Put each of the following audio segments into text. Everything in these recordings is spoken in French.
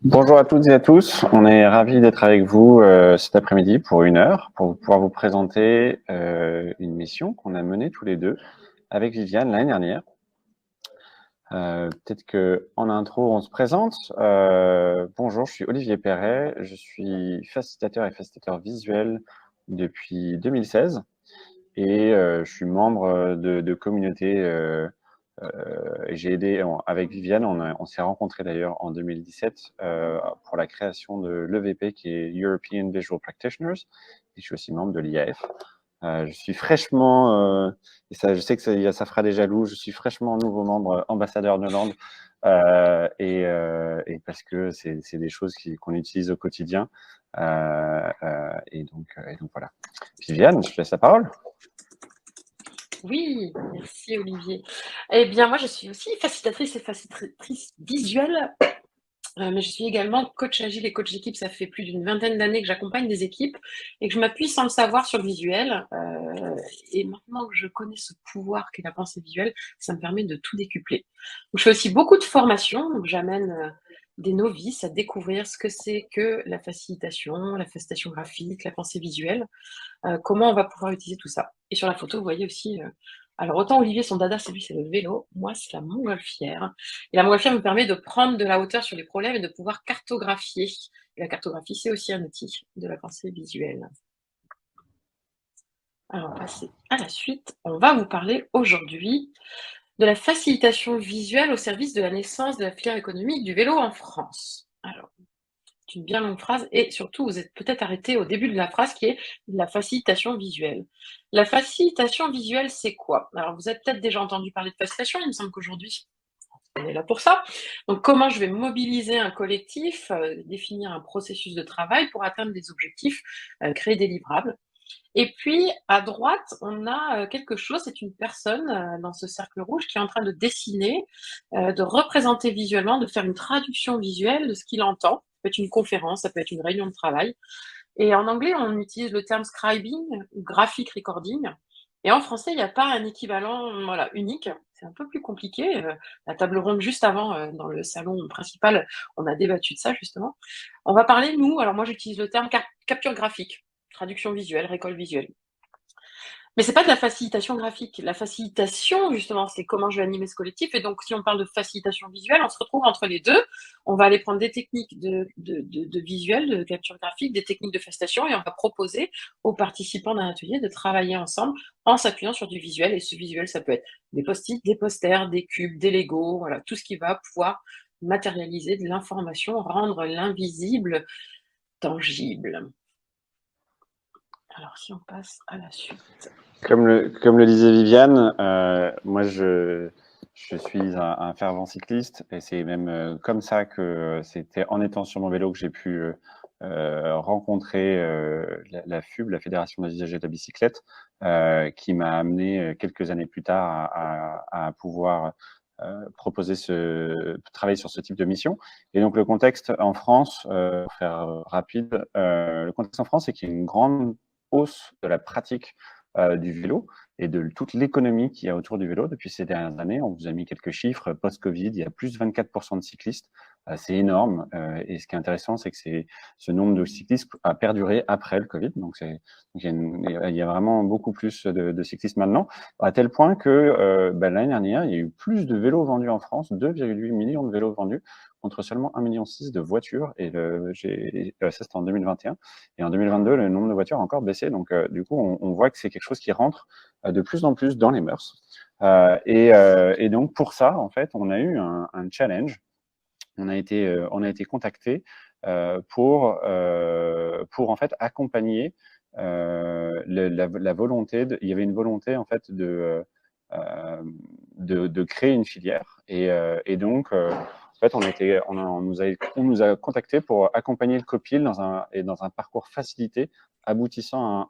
Bonjour à toutes et à tous, on est ravis d'être avec vous cet après-midi pour 1 heure pour pouvoir vous présenter une mission qu'on a menée tous les deux avec Viviane l'année dernière. Peut-être qu'en intro on se présente. Bonjour, je suis Olivier Perret, je suis facilitateur et facilitateur visuel depuis 2016 et je suis membre de communautés et j'ai aidé avec Viviane, on s'est rencontrés d'ailleurs en 2017 pour la création de l'EVP qui est European Visual Practitioners et je suis aussi membre de l'IAF. Je suis fraîchement, et ça, je sais que ça fera des jaloux, je suis fraîchement nouveau membre ambassadeur de Hollande et parce que c'est des choses qu'on utilise au quotidien et donc voilà. Viviane, je te laisse la parole. Oui, merci Olivier. Eh bien, moi, je suis aussi facilitatrice et facilitatrice visuelle, mais je suis également coach agile et coach d'équipe. Ça fait plus d'une vingtaine d'années que j'accompagne des équipes et que je m'appuie sans le savoir sur le visuel. Et maintenant que je connais ce pouvoir qu'est la pensée visuelle, ça me permet de tout décupler. Donc, je fais aussi beaucoup de formations. Donc, j'amène des novices à découvrir ce que c'est que la facilitation graphique, la pensée visuelle. Comment on va pouvoir utiliser tout ça. Et sur la photo, vous voyez aussi, alors autant Olivier, son dada, c'est le vélo, moi, c'est la montgolfière. Et la montgolfière me permet de prendre de la hauteur sur les problèmes et de pouvoir cartographier. Et la cartographie, c'est aussi un outil de la pensée visuelle. Alors, on va passer à la suite. On va vous parler aujourd'hui de la facilitation visuelle au service de la naissance de la filière économique du vélo en France. Alors, une bien longue phrase et surtout vous êtes peut-être arrêté au début de la phrase qui est la facilitation visuelle. La facilitation visuelle, c'est quoi? Alors vous avez peut-être déjà entendu parler de facilitation, il me semble qu'aujourd'hui on est là pour ça. Donc comment je vais mobiliser un collectif, définir un processus de travail pour atteindre des objectifs, créer des livrables. Et puis à droite, on a quelque chose, c'est une personne dans ce cercle rouge qui est en train de dessiner, de représenter visuellement, de faire une traduction visuelle de ce qu'il entend. Ça peut être une conférence, ça peut être une réunion de travail. Et en anglais, on utilise le terme scribing ou graphic recording. Et en français, il n'y a pas un équivalent voilà, unique. C'est un peu plus compliqué. La table ronde juste avant, dans le salon principal, on a débattu de ça justement. On va parler, nous, alors moi j'utilise le terme capture graphique, traduction visuelle, récolte visuelle. Mais c'est pas de la facilitation graphique. La facilitation, justement, c'est comment je vais animer ce collectif. Et donc, si on parle de facilitation visuelle, on se retrouve entre les deux. On va aller prendre des techniques de visuel, de capture graphique, des techniques de facilitation, et on va proposer aux participants d'un atelier de travailler ensemble en s'appuyant sur du visuel. Et ce visuel, ça peut être des post-it, des posters, des cubes, des Legos, voilà, tout ce qui va pouvoir matérialiser de l'information, rendre l'invisible tangible. Alors, si on passe à la suite. Comme le disait Viviane, moi je suis un fervent cycliste et c'est même comme ça que c'était en étant sur mon vélo que j'ai pu rencontrer la FUB, la Fédération des usagers de la bicyclette, qui m'a amené quelques années plus tard à pouvoir travailler sur ce type de mission. Et donc le contexte en France, pour faire rapide, le contexte en France, c'est qu'il y a une grande hausse de la pratique du vélo et de toute l'économie qu'il y a autour du vélo depuis ces dernières années. On vous a mis quelques chiffres. Post-Covid, il y a plus de 24% de cyclistes. C'est énorme. Et ce qui est intéressant, c'est que ce nombre de cyclistes a perduré après le Covid. Donc, il y a vraiment beaucoup plus de cyclistes maintenant, à tel point que l'année dernière, il y a eu plus de vélos vendus en France, 2,8 millions de vélos vendus, contre seulement 1,6 million de voitures. Et ça, c'était en 2021. Et en 2022, le nombre de voitures a encore baissé. Donc, du coup, on voit que c'est quelque chose qui rentre de plus en plus dans les mœurs. Et donc, pour ça, en fait, on a eu un challenge. On a été contacté pour en fait accompagner la volonté. Il y avait une volonté en fait de créer une filière. Et donc, en fait, on nous a contacté pour accompagner le COPIL dans un parcours facilité aboutissant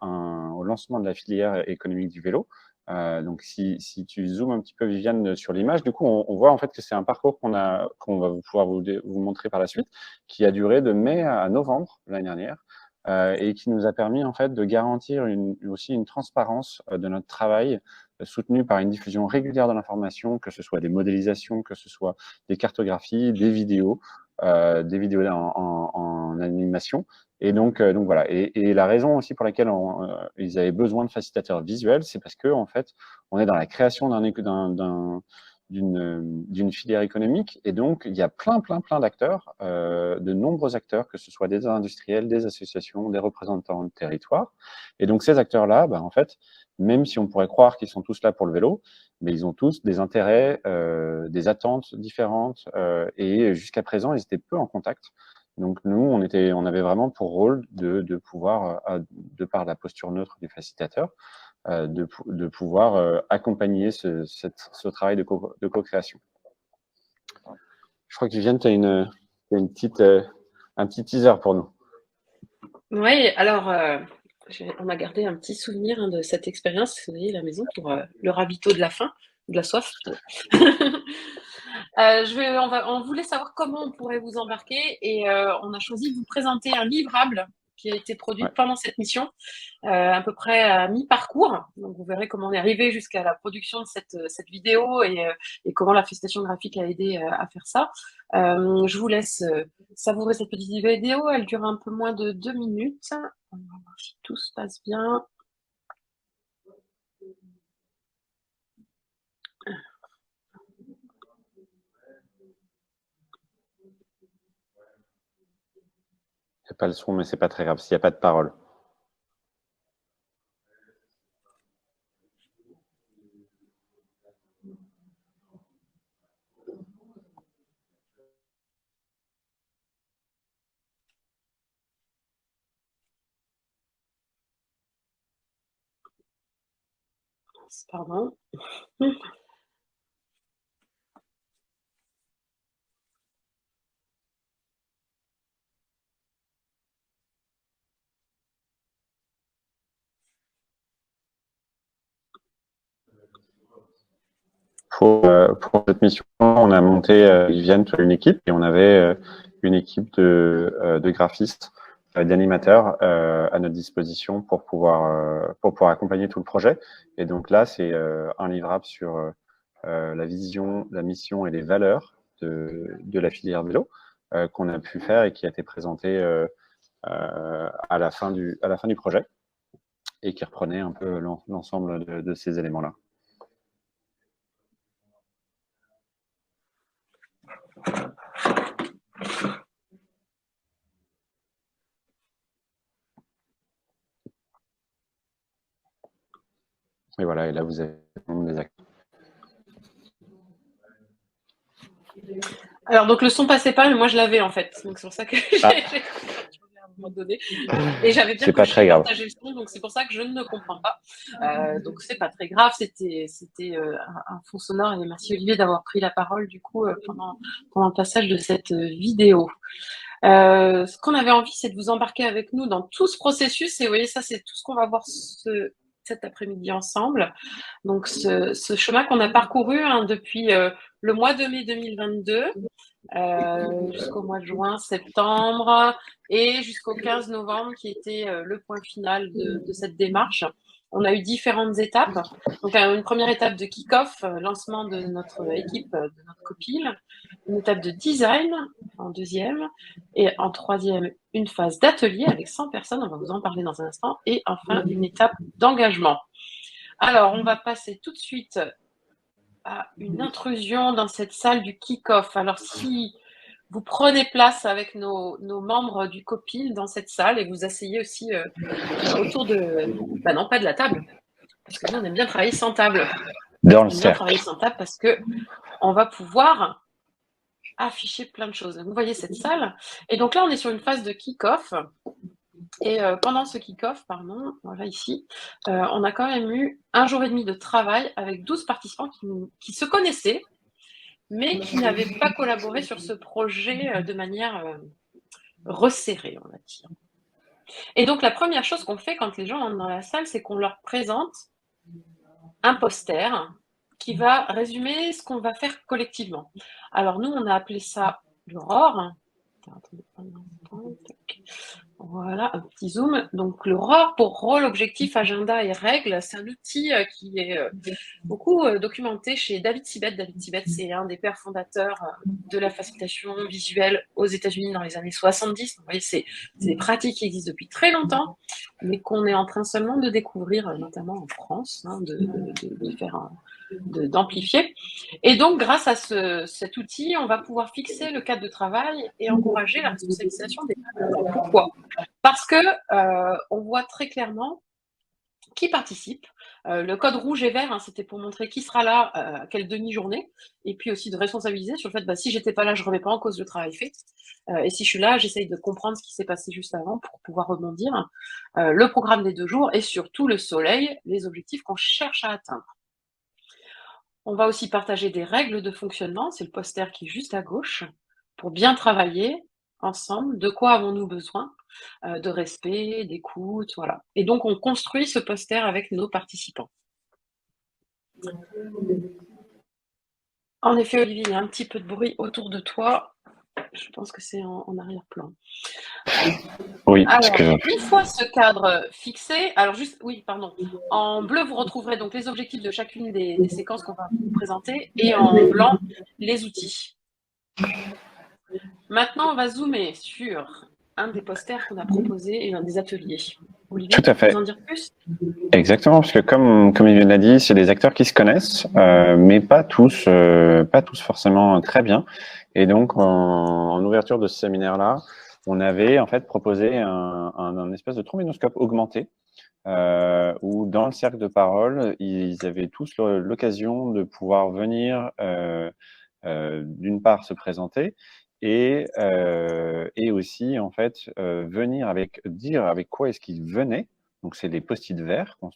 au lancement de la filière économique du vélo. Donc, si tu zoomes un petit peu, Viviane, sur l'image, du coup, on voit en fait que c'est un parcours qu'on va pouvoir vous montrer par la suite, qui a duré de mai à novembre l'année dernière. Et qui nous a permis en fait de garantir aussi une transparence de notre travail, soutenu par une diffusion régulière de l'information, que ce soit des modélisations, que ce soit des cartographies, des vidéos, des vidéos en animation. Et donc voilà. Et la raison aussi pour laquelle ils avaient besoin de facilitateurs visuels, c'est parce que en fait, on est dans la création d'une filière économique, et donc il y a plein d'acteurs, de nombreux acteurs, que ce soit des industriels, des associations, des représentants de territoire. Et donc ces acteurs-là, en fait, même si on pourrait croire qu'ils sont tous là pour le vélo, mais ils ont tous des intérêts, des attentes différentes, et jusqu'à présent, ils étaient peu en contact. Donc nous, on avait vraiment pour rôle de pouvoir, de par la posture neutre du facilitateur, de pouvoir accompagner ce travail de co-création. Je crois que Viviane, tu as un petit teaser pour nous. Oui, alors on a gardé un petit souvenir de cette expérience, vous voyez, la maison, pour le ravito de la faim, de la soif. On voulait savoir comment on pourrait vous embarquer, et on a choisi de vous présenter un livrable qui a été produit pendant cette mission, à peu près à mi-parcours. Donc vous verrez comment on est arrivé jusqu'à la production de cette vidéo, et comment la facilitation graphique a aidé à faire ça. Je vous laisse savourer cette petite vidéo. Elle dure un peu moins de 2 minutes. On va voir si tout se passe bien. Il n'y a pas le son, mais c'est pas très grave s'il n'y a pas de parole. Pardon. Pour cette mission, on a monté, Viviane, une équipe, et on avait une équipe de graphistes, d'animateurs à notre disposition pour pouvoir accompagner tout le projet. Et donc là, c'est un livrable sur la vision, la mission et les valeurs de la filière vélo, qu'on a pu faire et qui a été présenté à la fin du projet, et qui reprenait un peu l'ensemble de ces éléments-là. Et voilà, et là vous avez des acteurs. Alors donc le son passait pas, mais moi je l'avais en fait. Donc c'est pour ça que j'ai à un moment donné. Et j'avais bien coché partager le son, donc c'est pour ça que je ne comprends pas. Donc c'est pas très grave, c'était un fond sonore, et merci Olivier d'avoir pris la parole du coup pendant le passage de cette vidéo. Ce qu'on avait envie, c'est de vous embarquer avec nous dans tout ce processus, et vous voyez, ça c'est tout ce qu'on va voir cet après-midi ensemble. Donc ce chemin qu'on a parcouru depuis le mois de mai 2022 jusqu'au mois de juin, septembre, et jusqu'au 15 novembre qui était le point final de cette démarche. On a eu différentes étapes. Donc une première étape de kick-off, lancement de notre équipe, de notre copile. Une étape de design en deuxième, et en troisième, une phase d'atelier avec 100 personnes, on va vous en parler dans un instant, et enfin une étape d'engagement. Alors, on va passer tout de suite à une intrusion dans cette salle du kick-off. Alors, si vous prenez place avec nos membres du COPIL dans cette salle, et vous asseyez aussi autour de... non, pas de la table, parce que nous, on aime bien travailler sans table. Dans le cercle. Travailler sans table parce qu'on va pouvoir afficher plein de choses. Vous voyez cette salle. Et donc là, on est sur une phase de kick-off. Et pendant ce kick-off, voilà ici, on a quand même eu 1 jour et demi de travail avec 12 participants qui se connaissaient, mais qui n'avaient pas collaboré sur ce projet de manière resserrée, on va dire. Et donc la première chose qu'on fait quand les gens entrent dans la salle, c'est qu'on leur présente un poster qui va résumer ce qu'on va faire collectivement. Alors nous, on a appelé ça l'Aurore. Voilà, un petit zoom. Donc, le ROR pour rôle, objectif, agenda et règles, c'est un outil qui est beaucoup documenté chez David Sibet. David Sibet, c'est un des pères fondateurs de la facilitation visuelle aux États-Unis dans les années 70. Donc, vous voyez, c'est des pratiques qui existent depuis très longtemps, mais qu'on est en train seulement de découvrir, notamment en France, hein, d'amplifier. Et donc, grâce à cet outil, on va pouvoir fixer le cadre de travail et encourager la responsabilisation des membres. Pourquoi? Parce que on voit très clairement qui participe. Le code rouge et vert, hein, c'était pour montrer qui sera là à quelle demi-journée, et puis aussi de responsabiliser sur le fait, si j'étais pas là, je remets pas en cause le travail fait. Et si je suis là, j'essaye de comprendre ce qui s'est passé juste avant pour pouvoir rebondir. Le programme des 2 jours et surtout le soleil, les objectifs qu'on cherche à atteindre. On va aussi partager des règles de fonctionnement, c'est le poster qui est juste à gauche, pour bien travailler ensemble. De quoi avons-nous besoin? De respect, d'écoute, voilà. Et donc, on construit ce poster avec nos participants. En effet, Olivier, il y a un petit peu de bruit autour de toi. Je pense que c'est en arrière-plan. Oui, Alors, une fois ce cadre fixé, alors juste, oui, pardon. En bleu, vous retrouverez donc les objectifs de chacune des séquences qu'on va vous présenter, et en blanc, les outils. Maintenant, on va zoomer sur un des posters qu'on a proposé et un des ateliers. Olivier, tout à tu peux fait. nous en dire plus? Exactement, parce que comme il l'a dit, c'est des acteurs qui se connaissent, mais pas tous forcément très bien. Et donc, en ouverture de ce séminaire-là, on avait en fait proposé un espèce de trombinoscope augmenté, où dans le cercle de parole, ils avaient tous l'occasion de pouvoir venir, d'une part se présenter et aussi en fait venir dire avec quoi est-ce qu'ils venaient. Donc c'est les post-it verts qu'on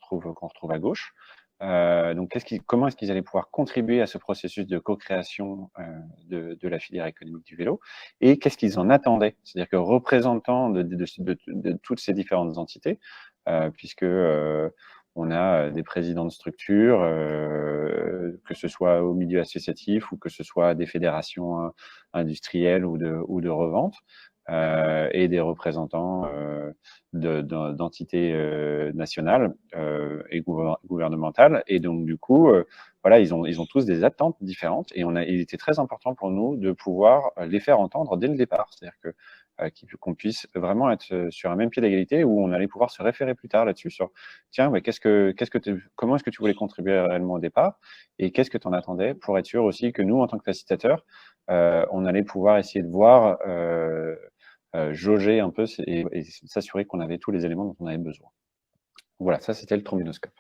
retrouve à gauche. Donc comment est-ce qu'ils allaient pouvoir contribuer à ce processus de co-création de la filière économique du vélo, et qu'est-ce qu'ils en attendaient. C'est-à-dire que représentants de toutes ces différentes entités, puisque on a des présidents de structures, que ce soit au milieu associatif ou que ce soit des fédérations industrielles ou de revente, et des représentants d'entités nationales et gouvernementales. Et donc, du coup, voilà, ils ont tous des attentes différentes, et il était très important pour nous de pouvoir les faire entendre dès le départ. C'est-à-dire que qu'on puisse vraiment être sur un même pied d'égalité, où on allait pouvoir se référer plus tard là-dessus sur tiens, mais comment est-ce que tu voulais contribuer réellement au départ, et qu'est-ce que tu en attendais, pour être sûr aussi que nous, en tant que facilitateurs, on allait pouvoir essayer de voir, jauger un peu et s'assurer qu'on avait tous les éléments dont on avait besoin. Voilà, ça c'était le trombinoscope.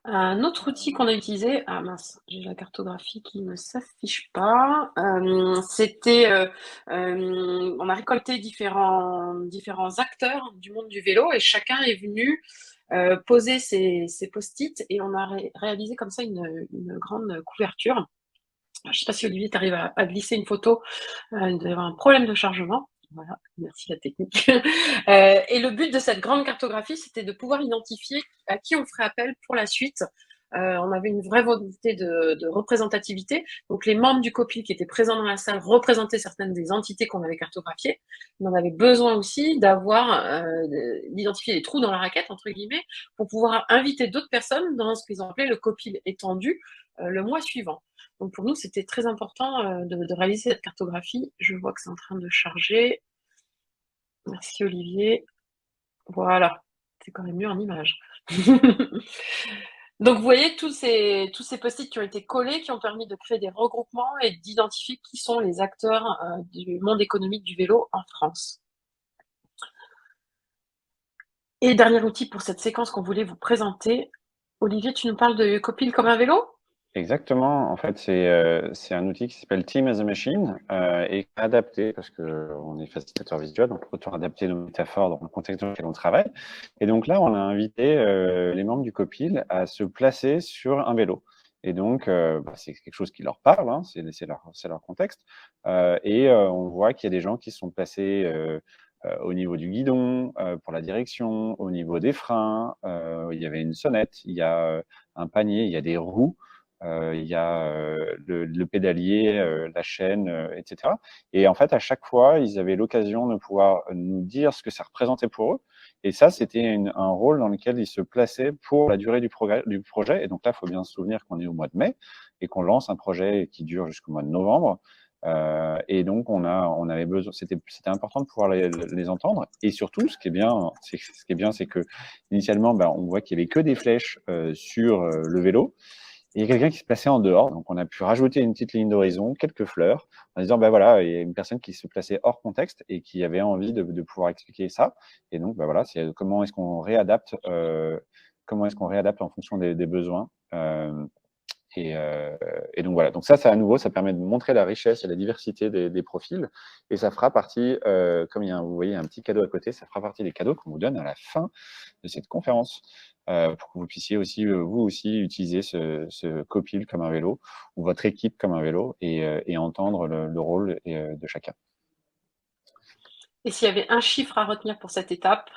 Un autre outil qu'on a utilisé, ah mince, j'ai la cartographie qui ne s'affiche pas. On a récolté différents acteurs du monde du vélo, et chacun est venu poser ses post-it, et on a réalisé comme ça une grande couverture. Je ne sais pas si Olivier, tu arrives à glisser une photo. Il doit y avoir un problème de chargement. Voilà, merci la technique. Et le but de cette grande cartographie, c'était de pouvoir identifier à qui on ferait appel pour la suite. On avait une vraie volonté de représentativité. Donc, les membres du COPIL qui étaient présents dans la salle représentaient certaines des entités qu'on avait cartographiées. Mais on avait besoin aussi d'identifier les trous dans la raquette, entre guillemets, pour pouvoir inviter d'autres personnes dans ce qu'ils ont appelé le COPIL étendu le mois suivant. Donc pour nous, c'était très important de réaliser cette cartographie. Je vois que c'est en train de charger. Merci Olivier. Voilà, c'est quand même mieux en image. Donc vous voyez tous ces post-it qui ont été collés, qui ont permis de créer des regroupements et d'identifier qui sont les acteurs du monde économique du vélo en France. Et dernier outil pour cette séquence qu'on voulait vous présenter. Olivier, tu nous parles de Copil comme un vélo? Exactement. En fait, c'est un outil qui s'appelle Team as a Machine, et adapté, parce que on est facilitateur visuel, donc autant adapter nos métaphores dans le contexte dans lequel on travaille. Et donc là, on a invité les membres du COPIL à se placer sur un vélo. Et donc, c'est quelque chose qui leur parle, hein, c'est leur contexte. On voit qu'il y a des gens qui sont placés au niveau du guidon, pour la direction, au niveau des freins. Il y avait une sonnette, il y a un panier, il y a des roues. il y a le pédalier, la chaîne, etc. Et en fait, à chaque fois, ils avaient l'occasion de pouvoir nous dire ce que ça représentait pour eux. Et ça, c'était un rôle dans lequel ils se plaçaient pour la durée du projet. Et donc là, il faut bien se souvenir qu'on est au mois de mai et qu'on lance un projet qui dure jusqu'au mois de novembre. Et donc, on avait besoin, c'était important de pouvoir les entendre. Et surtout, ce qui est bien, c'est que initialement, ben, on voit qu'il y avait que des flèches sur le vélo. Et il y a quelqu'un qui se plaçait en dehors, donc on a pu rajouter une petite ligne d'horizon, quelques fleurs, en disant, ben voilà, il y a une personne qui se plaçait hors contexte et qui avait envie de pouvoir expliquer ça. Et donc, ben voilà, c'est comment est-ce qu'on réadapte, en fonction des besoins. Et donc voilà, donc ça à nouveau, ça permet de montrer la richesse et la diversité des profils, et ça fera partie, comme vous voyez un petit cadeau à côté, ça fera partie des cadeaux qu'on vous donne à la fin de cette conférence, pour que vous puissiez aussi, vous aussi, utiliser ce copil comme un vélo, ou votre équipe comme un vélo, et entendre le rôle de chacun. Et s'il y avait un chiffre à retenir pour cette étape?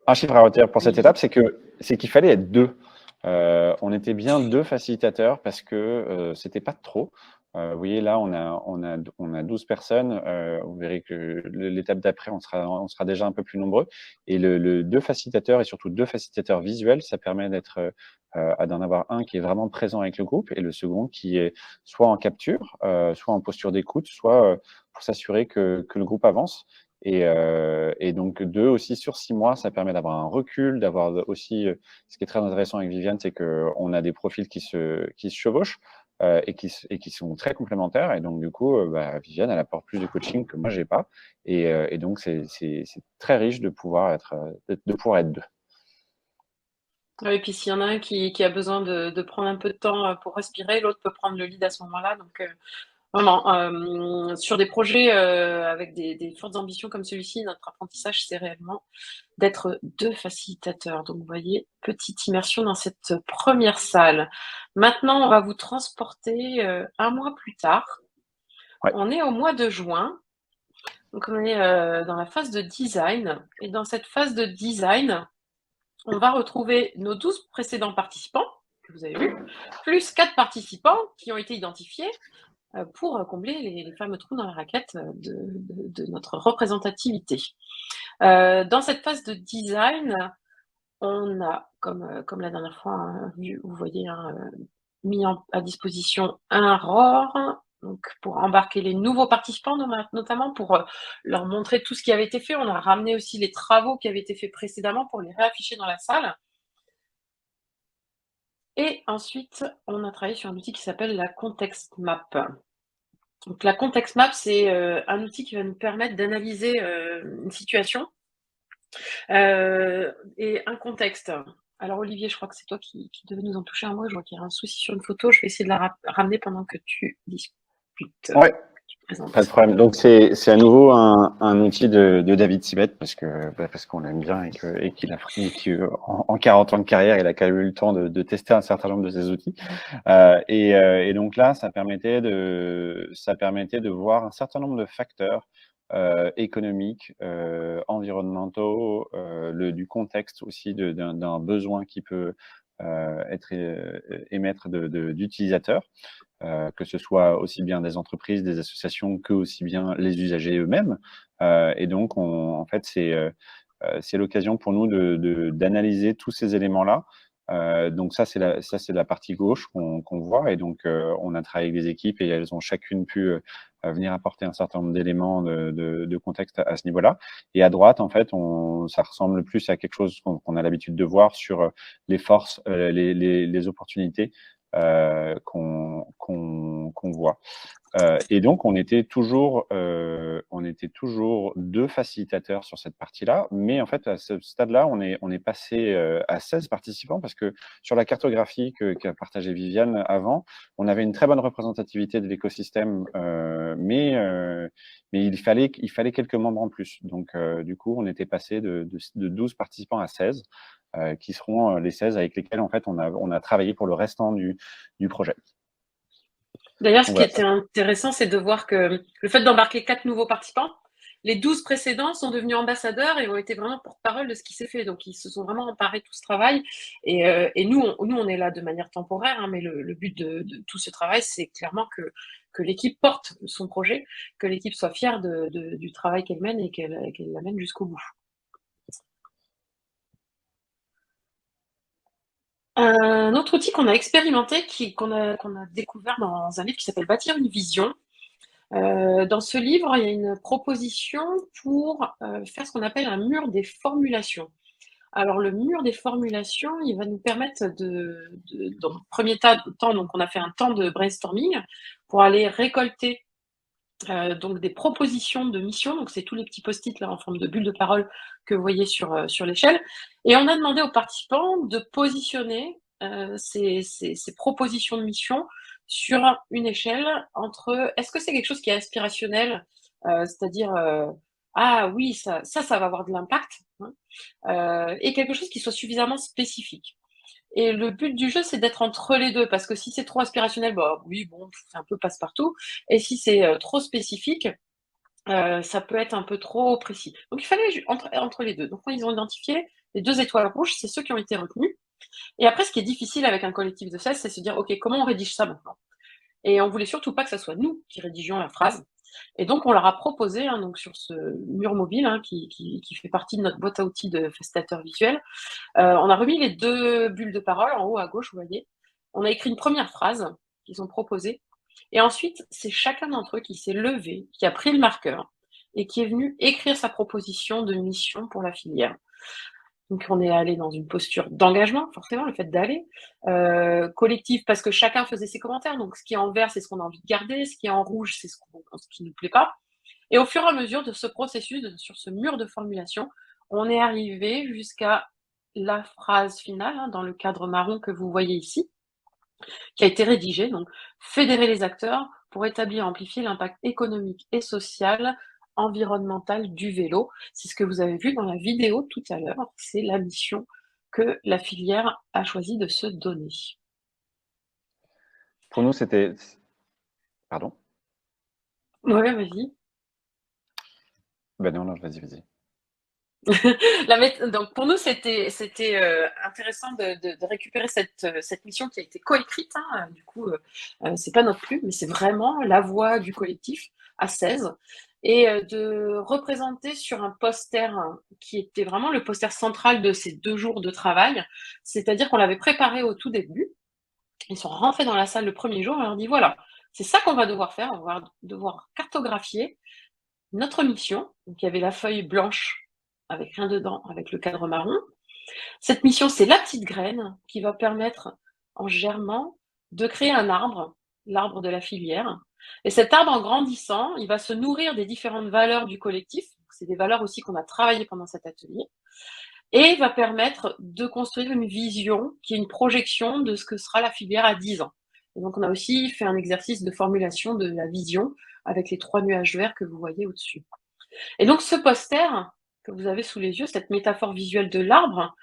Un chiffre à retenir pour cette étape, c'est qu'il fallait être deux. On était bien deux facilitateurs parce que c'était pas trop. Vous voyez là, on a 12 personnes. Vous verrez que l'étape d'après, on sera déjà un peu plus nombreux. Et le deux facilitateurs, et surtout deux facilitateurs visuels, ça permet d'en avoir un qui est vraiment présent avec le groupe, et le second qui est soit en capture, soit en posture d'écoute, soit pour s'assurer que le groupe avance. Et donc 2 aussi sur 6 mois, ça permet d'avoir un recul, d'avoir aussi, ce qui est très intéressant avec Viviane, c'est qu'on a des profils qui se chevauchent, et qui sont très complémentaires. Et donc du coup, Viviane, elle apporte plus de coaching que moi j'ai pas. Et donc c'est très riche de pouvoir être deux. Oui, et puis s'il y en a un qui a besoin de prendre un peu de temps pour respirer, l'autre peut prendre le lead à ce moment-là. Donc vraiment, sur des projets avec des fortes ambitions comme celui-ci, notre apprentissage, c'est réellement d'être deux facilitateurs. Donc vous voyez, petite immersion dans cette première salle. Maintenant, on va vous transporter un mois plus tard. Ouais. On est au mois de juin. Donc on est dans la phase de design. Et dans cette phase de design, on va retrouver nos 12 précédents participants, que vous avez vus, plus 4 participants qui ont été identifiés pour combler les fameux trous dans la raquette de notre représentativité. Dans cette phase de design, on a, comme la dernière fois, hein, vous voyez, mis à disposition un ROR, donc pour embarquer les nouveaux participants, notamment pour leur montrer tout ce qui avait été fait. On a ramené aussi les travaux qui avaient été faits précédemment pour les réafficher dans la salle. Et ensuite, on a travaillé sur un outil qui s'appelle la Context Map. Donc la Context Map, c'est un outil qui va nous permettre d'analyser une situation et un contexte. Alors Olivier, je crois que c'est toi qui devais nous en toucher un mot. Je vois qu'il y a un souci sur une photo. Je vais essayer de la ramener pendant que tu discutes. Ouais. Pas de problème. Donc c'est à nouveau un outil de David Sibet, parce qu'on l'aime bien, et qu'il a en 40 ans de carrière, il a quand même eu le temps de tester un certain nombre de ces outils. Et donc là, ça permettait de voir un certain nombre de facteurs économiques, environnementaux, du contexte aussi d'un besoin qui peut émettre d'utilisateurs. Que ce soit aussi bien des entreprises, des associations, que aussi bien les usagers eux-mêmes. Et donc, en fait, c'est l'occasion pour nous d'analyser tous ces éléments-là. Donc ça, c'est la partie gauche qu'on voit. Et donc, on a travaillé avec des équipes, et elles ont chacune pu venir apporter un certain nombre d'éléments de contexte à ce niveau-là. Et à droite, en fait, ça ressemble plus à quelque chose qu'on a l'habitude de voir sur les forces, les opportunités qu'on voit. Et donc, on était toujours deux facilitateurs sur cette partie-là, mais en fait, à ce stade-là, on est passé à 16 participants, parce que sur la cartographie qu'a partagée Viviane avant, on avait une très bonne représentativité de l'écosystème, mais il fallait quelques membres en plus. Donc, du coup, on était passé de 12 participants à 16. Qui seront les 16 avec lesquels, en fait, on a travaillé pour le restant du projet. D'ailleurs, ce qui était intéressant, c'est de voir que le fait d'embarquer 4 nouveaux participants, les 12 précédents sont devenus ambassadeurs et ont été vraiment porte-parole de ce qui s'est fait. Donc, ils se sont vraiment emparés de tout ce travail. Et nous, on est là de manière temporaire, hein, mais le but de tout ce travail, c'est clairement que l'équipe porte son projet, que l'équipe soit fière du travail qu'elle mène et qu'elle l'amène jusqu'au bout. Un autre outil qu'on a expérimenté, qu'on a découvert dans un livre qui s'appelle Bâtir une vision. Dans ce livre, il y a une proposition pour faire ce qu'on appelle un mur des formulations. Alors, le mur des formulations, il va nous permettre dans le premier temps, donc on a fait un temps de brainstorming pour aller récolter donc des propositions de mission. Donc, c'est tous les petits post-it là en forme de bulle de parole que vous voyez sur l'échelle. Et on a demandé aux participants de positionner ces propositions de mission sur une échelle entre est-ce que c'est quelque chose qui est aspirationnel, c'est-à-dire ah oui, ça va avoir de l'impact, hein, et quelque chose qui soit suffisamment spécifique. Et le but du jeu, c'est d'être entre les deux, parce que si c'est trop aspirationnel, bah oui, bon, c'est un peu passe-partout. Et si c'est trop spécifique, ça peut être un peu trop précis. Donc il fallait entre les deux. Donc quand ils ont identifié les 2 étoiles rouges, c'est ceux qui ont été retenus. Et après, ce qui est difficile avec un collectif de 16, c'est se dire, OK, comment on rédige ça maintenant? Et on voulait surtout pas que ça soit nous qui rédigions la phrase. Et donc, on leur a proposé, hein, donc sur ce mur mobile, hein, qui fait partie de notre boîte à outils de facilitateur visuel, on a remis les 2 bulles de parole en haut à gauche, vous voyez. On a écrit une première phrase qu'ils ont proposée. Et ensuite, c'est chacun d'entre eux qui s'est levé, qui a pris le marqueur et qui est venu écrire sa proposition de mission pour la filière. Donc, on est allé dans une posture d'engagement, forcément, le fait d'aller. Collectif, parce que chacun faisait ses commentaires. Donc, ce qui est en vert, c'est ce qu'on a envie de garder. Ce qui est en rouge, c'est ce qui ne nous plaît pas. Et au fur et à mesure de ce processus, sur ce mur de formulation, on est arrivé jusqu'à la phrase finale, hein, dans le cadre marron que vous voyez ici, qui a été rédigée. Donc, fédérer les acteurs pour établir et amplifier l'impact économique et social, environnemental du vélo. C'est ce que vous avez vu dans la vidéo tout à l'heure. C'est la mission que la filière a choisi de se donner. Pour nous, c'était... Pardon? Ouais, vas-y. Ben non, vas-y. Donc pour nous, c'était intéressant de récupérer cette mission qui a été coécrite, hein. Du coup, c'est pas notre plume, mais c'est vraiment la voix du collectif à 16 et de représenter sur un poster, hein, qui était vraiment le poster central de ces 2 jours de travail. C'est-à-dire qu'on l'avait préparé au tout début. Ils sont rentrés dans la salle le premier jour, on leur dit voilà, c'est ça qu'on va devoir faire, on va devoir cartographier notre mission. Donc il y avait la feuille blanche avec rien dedans, avec le cadre marron. Cette mission, c'est la petite graine qui va permettre, en germant, de créer un arbre, l'arbre de la filière. Et cet arbre, en grandissant, il va se nourrir des différentes valeurs du collectif. C'est des valeurs aussi qu'on a travaillées pendant cet atelier. Et va permettre de construire une vision qui est une projection de ce que sera la filière à 10 ans. Et donc, on a aussi fait un exercice de formulation de la vision avec les 3 nuages verts que vous voyez au-dessus. Et donc, ce poster que vous avez sous les yeux, cette métaphore visuelle de l'arbre,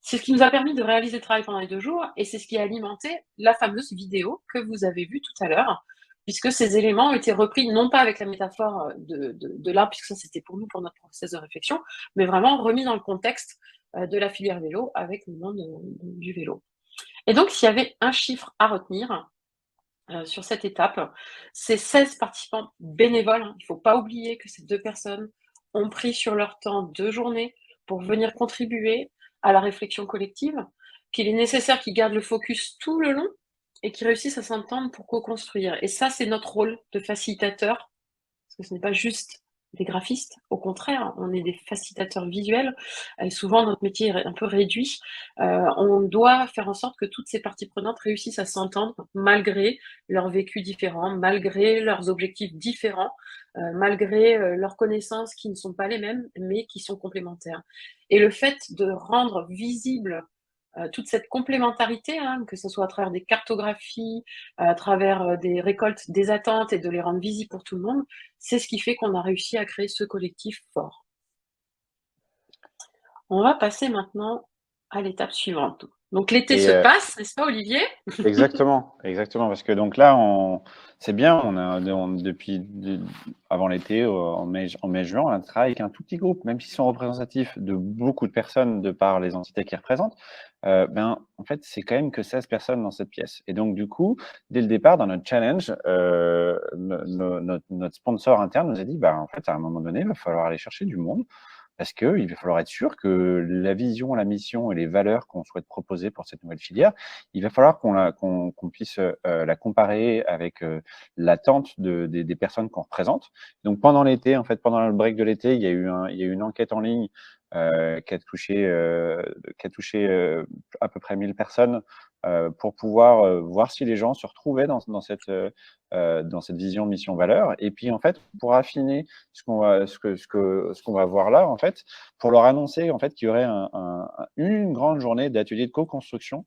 c'est ce qui nous a permis de réaliser le travail pendant les 2 jours et c'est ce qui a alimenté la fameuse vidéo que vous avez vue tout à l'heure, puisque ces éléments ont été repris non pas avec la métaphore de l'arbre, puisque ça c'était pour nous, pour notre process de réflexion, mais vraiment remis dans le contexte de la filière vélo avec le monde du vélo. Et donc, s'il y avait un chiffre à retenir sur cette étape, c'est 16 participants bénévoles, hein. Il ne faut pas oublier que ces 2 personnes ont pris sur leur temps 2 journées pour venir contribuer à la réflexion collective, qu'il est nécessaire qu'ils gardent le focus tout le long et qu'ils réussissent à s'entendre pour co-construire. Et ça, c'est notre rôle de facilitateur, parce que ce n'est pas juste des graphistes, au contraire, on est des facilitateurs visuels, et souvent notre métier est un peu réduit. On doit faire en sorte que toutes ces parties prenantes réussissent à s'entendre malgré leurs vécus différents, malgré leurs objectifs différents, malgré leurs connaissances qui ne sont pas les mêmes, mais qui sont complémentaires. Et le fait de rendre visible toute cette complémentarité, hein, que ce soit à travers des cartographies, à travers des récoltes des attentes et de les rendre visibles pour tout le monde, c'est ce qui fait qu'on a réussi à créer ce collectif fort. On va passer maintenant à l'étape suivante. Donc l'été Et se passe, n'est-ce pas, Olivier? exactement, exactement, parce que donc là, c'est bien, depuis avant l'été, en mai-juin, on a travaillé avec un tout petit groupe, même s'ils sont représentatifs de beaucoup de personnes de par les entités qu'ils représentent. En fait, c'est quand même que 16 personnes dans cette pièce. Et donc, du coup, dès le départ, dans notre challenge, notre sponsor interne nous a dit, en fait, à un moment donné, il va falloir aller chercher du monde. Parce qu'il va falloir être sûr que la vision, la mission et les valeurs qu'on souhaite proposer pour cette nouvelle filière, il va falloir qu'on puisse la comparer avec l'attente des personnes qu'on représente. Donc pendant l'été, en fait, pendant le break de l'été, il y a eu une enquête en ligne qui a touché à peu près 1000 personnes pour pouvoir voir si les gens se retrouvaient dans cette vision mission valeur. Et puis en fait, pour affiner ce qu'on va voir là, en fait, pour leur annoncer en fait qu'il y aurait une grande journée d'atelier de co-construction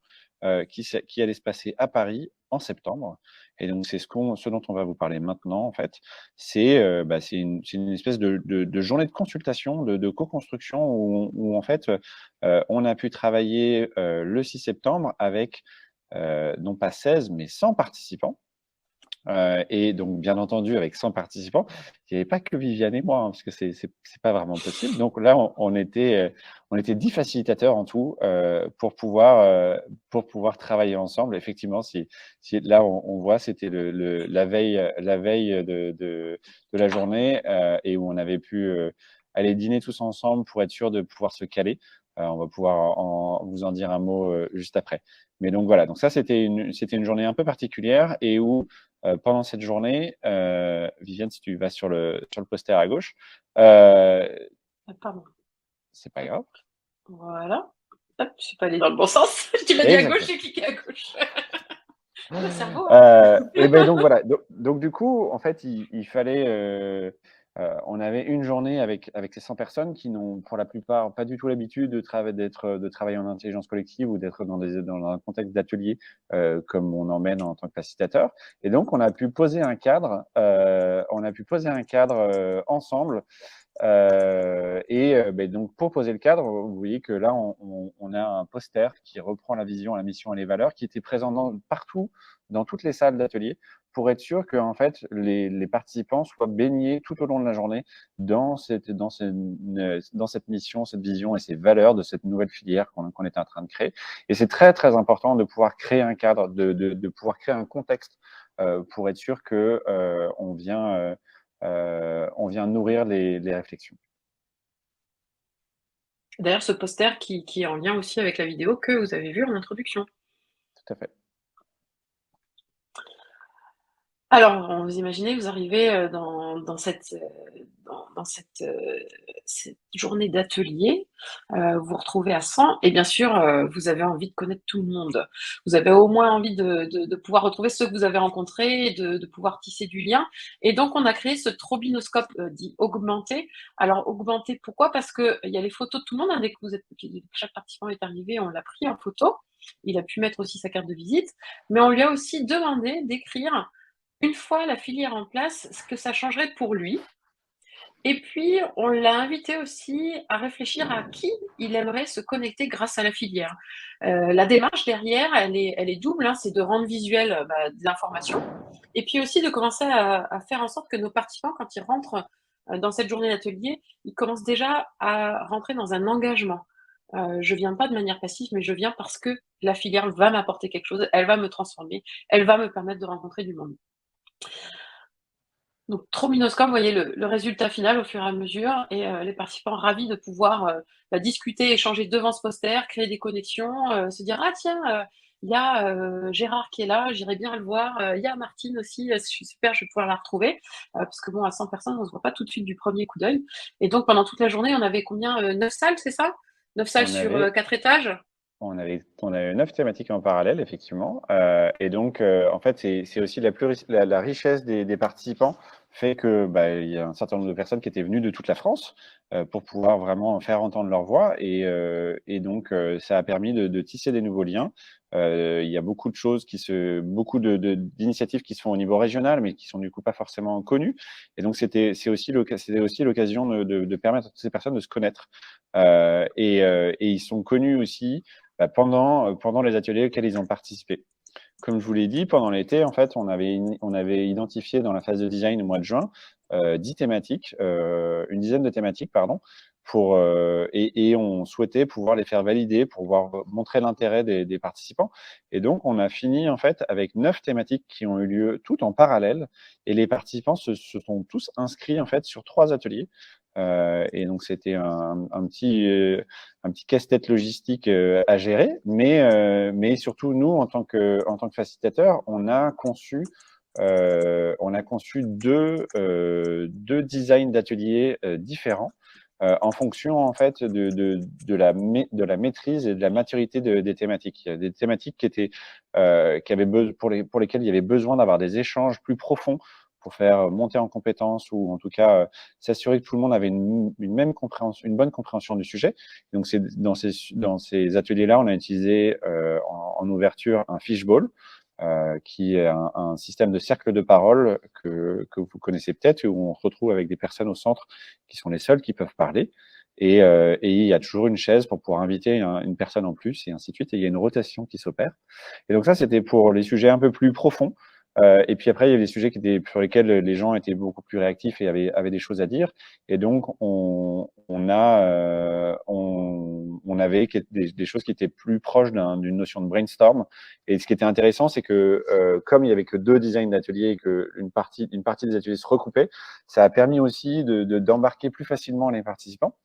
qui allait se passer à Paris en septembre. Et donc c'est ce dont on va vous parler maintenant en fait. C'est une espèce de journée de consultation, de co-construction où en fait on a pu travailler le 6 septembre avec non pas 16 mais 100 participants. Et donc, bien entendu, avec 100 participants, il n'y avait pas que Viviane et moi, hein, parce que c'est pas vraiment possible. Donc là, on était 10 facilitateurs en tout pour pouvoir travailler ensemble. Effectivement, si là, on voit, c'était la veille de la journée et où on avait pu aller dîner tous ensemble pour être sûr de pouvoir se caler. On va pouvoir vous en dire un mot juste après. Mais donc voilà, donc ça, c'était une journée un peu particulière et où pendant cette journée, Viviane, si tu vas sur le poster à gauche, Pardon. c'est pas grave. Voilà. Hop, je suis pas allée dans le bon sens. Tu m'as dit à gauche, Exactement. j'ai cliqué à gauche. Le cerveau, hein. Et ben donc voilà. Donc du coup, en fait, il fallait. On avait une journée avec ces 100 personnes qui n'ont pour la plupart pas du tout l'habitude de travailler en intelligence collective ou d'être dans un contexte d'atelier comme on emmène en tant que facilitateur. Et donc on a pu poser un cadre. Ensemble. Donc, pour poser le cadre, vous voyez que là, on a un poster qui reprend la vision, la mission et les valeurs qui était présent partout, dans toutes les salles d'atelier, pour être sûr que en fait, les participants soient baignés tout au long de la journée dans cette mission, cette vision et ces valeurs de cette nouvelle filière qu'on est en train de créer. Et c'est très, très important de pouvoir créer un cadre, de pouvoir créer un contexte pour être sûr que on vient nourrir les réflexions. D'ailleurs, ce poster qui est en lien aussi avec la vidéo que vous avez vue en introduction. Tout à fait. Alors, vous imaginez, vous arrivez dans cette journée d'atelier, vous vous retrouvez à 100 et bien sûr, vous avez envie de connaître tout le monde. Vous avez au moins envie de pouvoir retrouver ceux que vous avez rencontrés, de pouvoir tisser du lien. Et donc, on a créé ce trobinoscope dit augmenté. Alors, augmenté, pourquoi? Parce qu'il y a les photos de tout le monde. Hein, dès que chaque participant est arrivé, on l'a pris en photo. Il a pu mettre aussi sa carte de visite. Mais on lui a aussi demandé d'écrire une fois la filière en place, ce que ça changerait pour lui. Et puis, on l'a invité aussi à réfléchir à qui il aimerait se connecter grâce à la filière. La démarche derrière, elle est double, hein, c'est de rendre visuel de l'information, et puis aussi de commencer à faire en sorte que nos participants, quand ils rentrent dans cette journée d'atelier, ils commencent déjà à rentrer dans un engagement. Je viens pas de manière passive, mais je viens parce que la filière va m'apporter quelque chose, elle va me transformer, elle va me permettre de rencontrer du monde. Donc Trominoscope, vous voyez le résultat final au fur et à mesure et les participants ravis de pouvoir discuter, échanger devant ce poster, créer des connexions, se dire ah tiens, il y a Gérard qui est là, j'irai bien le voir, il y a Martine aussi, je suis super, je vais pouvoir la retrouver parce que bon à 100 personnes on se voit pas tout de suite du premier coup d'œil. Et donc pendant toute la journée on avait combien 9 salles, c'est ça? 9 salles On sur avait 4 étages. On avait 9 thématiques en parallèle, effectivement. Et donc, en fait, c'est aussi la richesse des participants fait que il y a un certain nombre de personnes qui étaient venues de toute la France pour pouvoir vraiment faire entendre leur voix. Et donc, ça a permis de tisser des nouveaux liens. Il y a beaucoup de choses d'initiatives qui se font au niveau régional, mais qui sont du coup pas forcément connues. Et donc, c'était aussi l'occasion de permettre à toutes ces personnes de se connaître. Et ils sont connus aussi pendant les ateliers auxquels ils ont participé. Comme je vous l'ai dit, pendant l'été, en fait, on avait identifié dans la phase de design au mois de juin 10 thématiques, une dizaine de thématiques, pardon, et on souhaitait pouvoir les faire valider pour pouvoir montrer l'intérêt des participants. Et donc, on a fini en fait avec 9 thématiques qui ont eu lieu toutes en parallèle, et les participants se sont tous inscrits en fait sur 3 ateliers. Et donc, c'était un petit casse-tête logistique à gérer, mais surtout, nous, en tant que facilitateurs, on a conçu deux designs d'ateliers différents en fonction en fait de la maîtrise et de la maturité des thématiques. Il y a des thématiques pour lesquelles il y avait besoin d'avoir des échanges plus profonds pour faire monter en compétences ou en tout cas s'assurer que tout le monde avait une bonne compréhension du sujet. Donc, dans ces ateliers-là, on a utilisé en ouverture un fishbowl, qui est un système de cercle de parole que vous connaissez peut-être, où on se retrouve avec des personnes au centre qui sont les seules qui peuvent parler. Et il y a toujours une chaise pour pouvoir inviter une personne en plus, et ainsi de suite. Et il y a une rotation qui s'opère. Et donc ça, c'était pour les sujets un peu plus profonds. Et puis après, il y avait des sujets sur lesquels les gens étaient beaucoup plus réactifs et avaient des choses à dire. Et donc, on avait des choses qui étaient plus proches d'une notion de brainstorm. Et ce qui était intéressant, c'est que comme il y avait que 2 designs d'ateliers et qu'une partie des ateliers se recoupaient, ça a permis aussi d'embarquer plus facilement les participants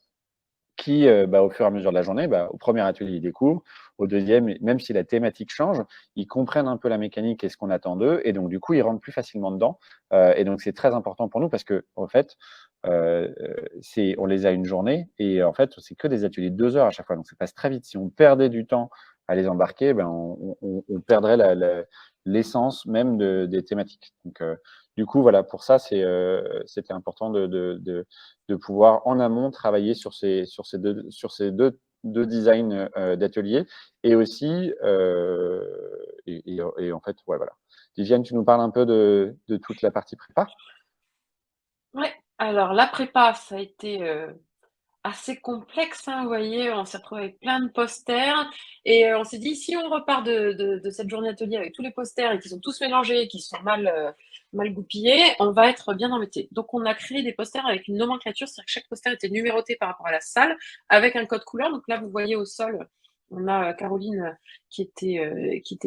qui, au fur et à mesure de la journée, au premier atelier, ils découvrent, au deuxième, même si la thématique change, ils comprennent un peu la mécanique et ce qu'on attend d'eux, et donc du coup, ils rentrent plus facilement dedans. Et donc, c'est très important pour nous parce que, en fait, on les a une journée, et en fait, c'est que des ateliers de 2 heures à chaque fois, donc ça passe très vite. Si on perdait du temps à les embarquer, on perdrait l'essence même des thématiques. Donc, du coup, voilà, pour ça, c'était important de pouvoir en amont travailler sur ces deux designs d'ateliers, et aussi et en fait, ouais, voilà. Viviane, tu nous parles un peu de toute la partie prépa? Ouais, alors la prépa, ça a été assez complexe, hein, vous voyez, on s'est retrouvé avec plein de posters et on s'est dit, si on repart de cette journée atelier avec tous les posters et qu'ils sont tous mélangés et qu'ils sont mal goupillés, on va être bien embêté. Donc, on a créé des posters avec une nomenclature, c'est-à-dire que chaque poster était numéroté par rapport à la salle avec un code couleur. Donc là, vous voyez au sol, on a Caroline qui était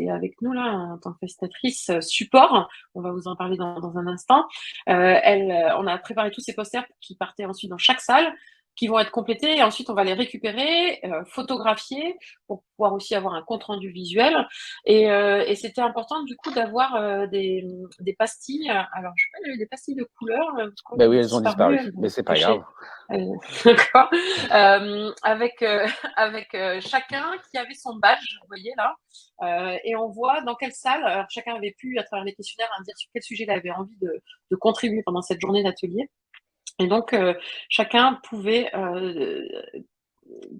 avec nous là en tant que facilitatrice support. On va vous en parler dans un instant. On a préparé tous ces posters qui partaient ensuite dans chaque salle, qui vont être complétés, et ensuite on va les récupérer, photographier pour pouvoir aussi avoir un compte rendu visuel. Et c'était important du coup d'avoir des pastilles. Alors je sais pas, il y avait des pastilles de couleur, Ben elles oui, ont elles ont disparu, disparu, elles mais ont c'est pas grave. caché. D'accord. Avec chacun qui avait son badge, vous voyez là, et on voit dans quelle salle. Alors, chacun avait pu, à travers les questionnaires, dire sur quel sujet il avait envie de contribuer pendant cette journée d'atelier. Et donc, chacun pouvait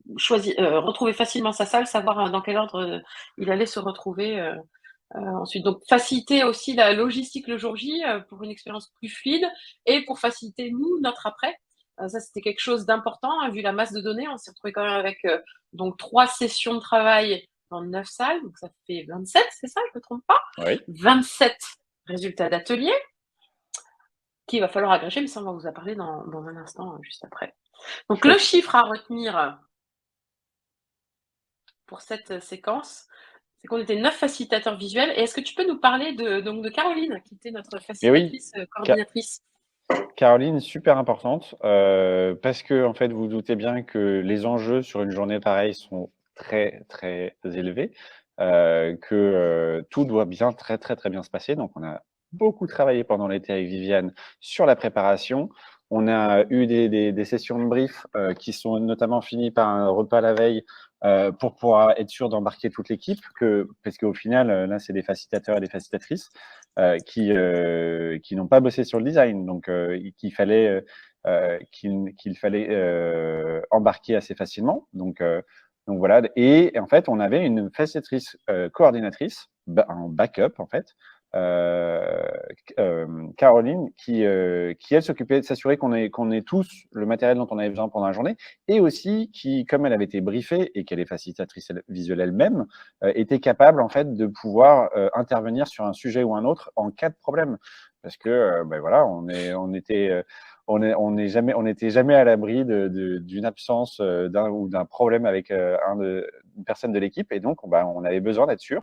retrouver facilement sa salle, savoir dans quel ordre il allait se retrouver ensuite. Donc, faciliter aussi la logistique le jour J pour une expérience plus fluide et pour faciliter, nous, notre après. Ça, c'était quelque chose d'important, hein, vu la masse de données. On s'est retrouvé quand même avec donc 3 sessions de travail dans 9 salles, donc ça fait 27, c'est ça, je ne me trompe pas? Oui. 27 résultats d'atelier qu'il va falloir agréger, mais ça, on va vous en parler dans un instant, juste après. Donc, le chiffre à retenir pour cette séquence, c'est qu'on était 9 facilitateurs visuels. Et est-ce que tu peux nous parler de Caroline, qui était notre Mais oui, facilitatrice coordinatrice? Caroline, super importante, parce que en fait, vous vous doutez bien que les enjeux sur une journée pareille sont très, très élevés, que tout doit bien, très, très, très bien se passer. Donc, on a beaucoup travaillé pendant l'été avec Viviane sur la préparation. On a eu des sessions de brief qui sont notamment finies par un repas la veille pour pouvoir être sûr d'embarquer toute l'équipe, parce qu'au final, là, c'est des facilitateurs et des facilitatrices qui n'ont pas bossé sur le design, donc qu'il fallait embarquer assez facilement. Donc voilà. Et en fait, on avait une facilitatrice coordinatrice en backup en fait, Caroline, qui elle s'occupait de s'assurer qu'on ait tous le matériel dont on avait besoin pendant la journée, et aussi qui, comme elle avait été briefée et qu'elle est facilitatrice visuelle elle-même, était capable en fait de pouvoir intervenir sur un sujet ou un autre en cas de problème, parce que ben voilà, on n'était jamais à l'abri d'une absence ou d'un problème avec une personne de l'équipe, et donc on avait besoin d'être sûr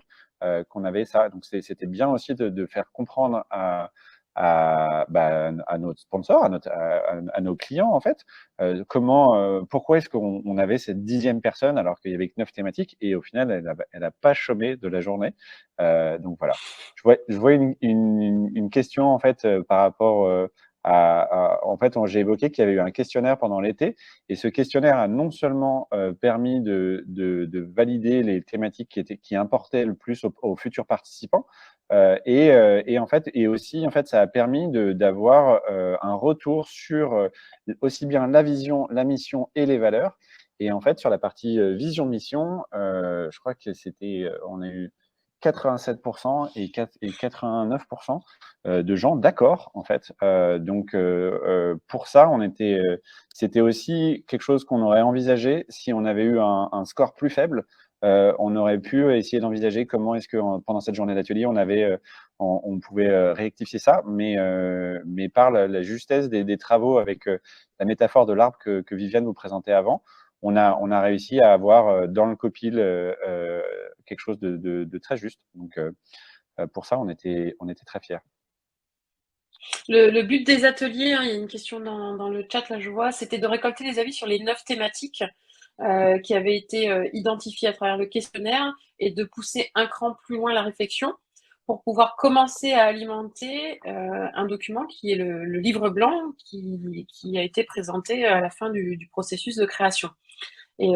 qu'on avait ça. Donc c'était bien aussi de faire comprendre à notre sponsor, à nos clients en fait, pourquoi est-ce qu'on avait cette 10e personne alors qu'il y avait que 9 thématiques, et au final elle a pas chômé de la journée. Donc voilà. Je vois une question en fait par rapport en fait, j'ai évoqué qu'il y avait eu un questionnaire pendant l'été, et ce questionnaire a non seulement permis de valider les thématiques qui importaient le plus aux futurs participants, et en fait, et aussi en fait, ça a permis d'avoir un retour sur aussi bien la vision, la mission et les valeurs. Et en fait, sur la partie vision mission, je crois que on a eu 87% et 89% de gens d'accord en fait. Donc pour ça, c'était aussi quelque chose qu'on aurait envisagé si on avait eu un score plus faible. On aurait pu essayer d'envisager comment est-ce que pendant cette journée d'atelier, on pouvait rectifier ça, mais par la justesse des travaux avec la métaphore de l'arbre que Viviane vous présentait avant, on a réussi à avoir dans le copil quelque chose de très juste. Donc, pour ça, on était très fiers. Le but des ateliers, hein, il y a une question dans le chat, là je vois, c'était de récolter les avis sur les 9 thématiques qui avaient été identifiées à travers le questionnaire, et de pousser un cran plus loin la réflexion pour pouvoir commencer à alimenter un document qui est le livre blanc qui a été présenté à la fin du processus de création. Et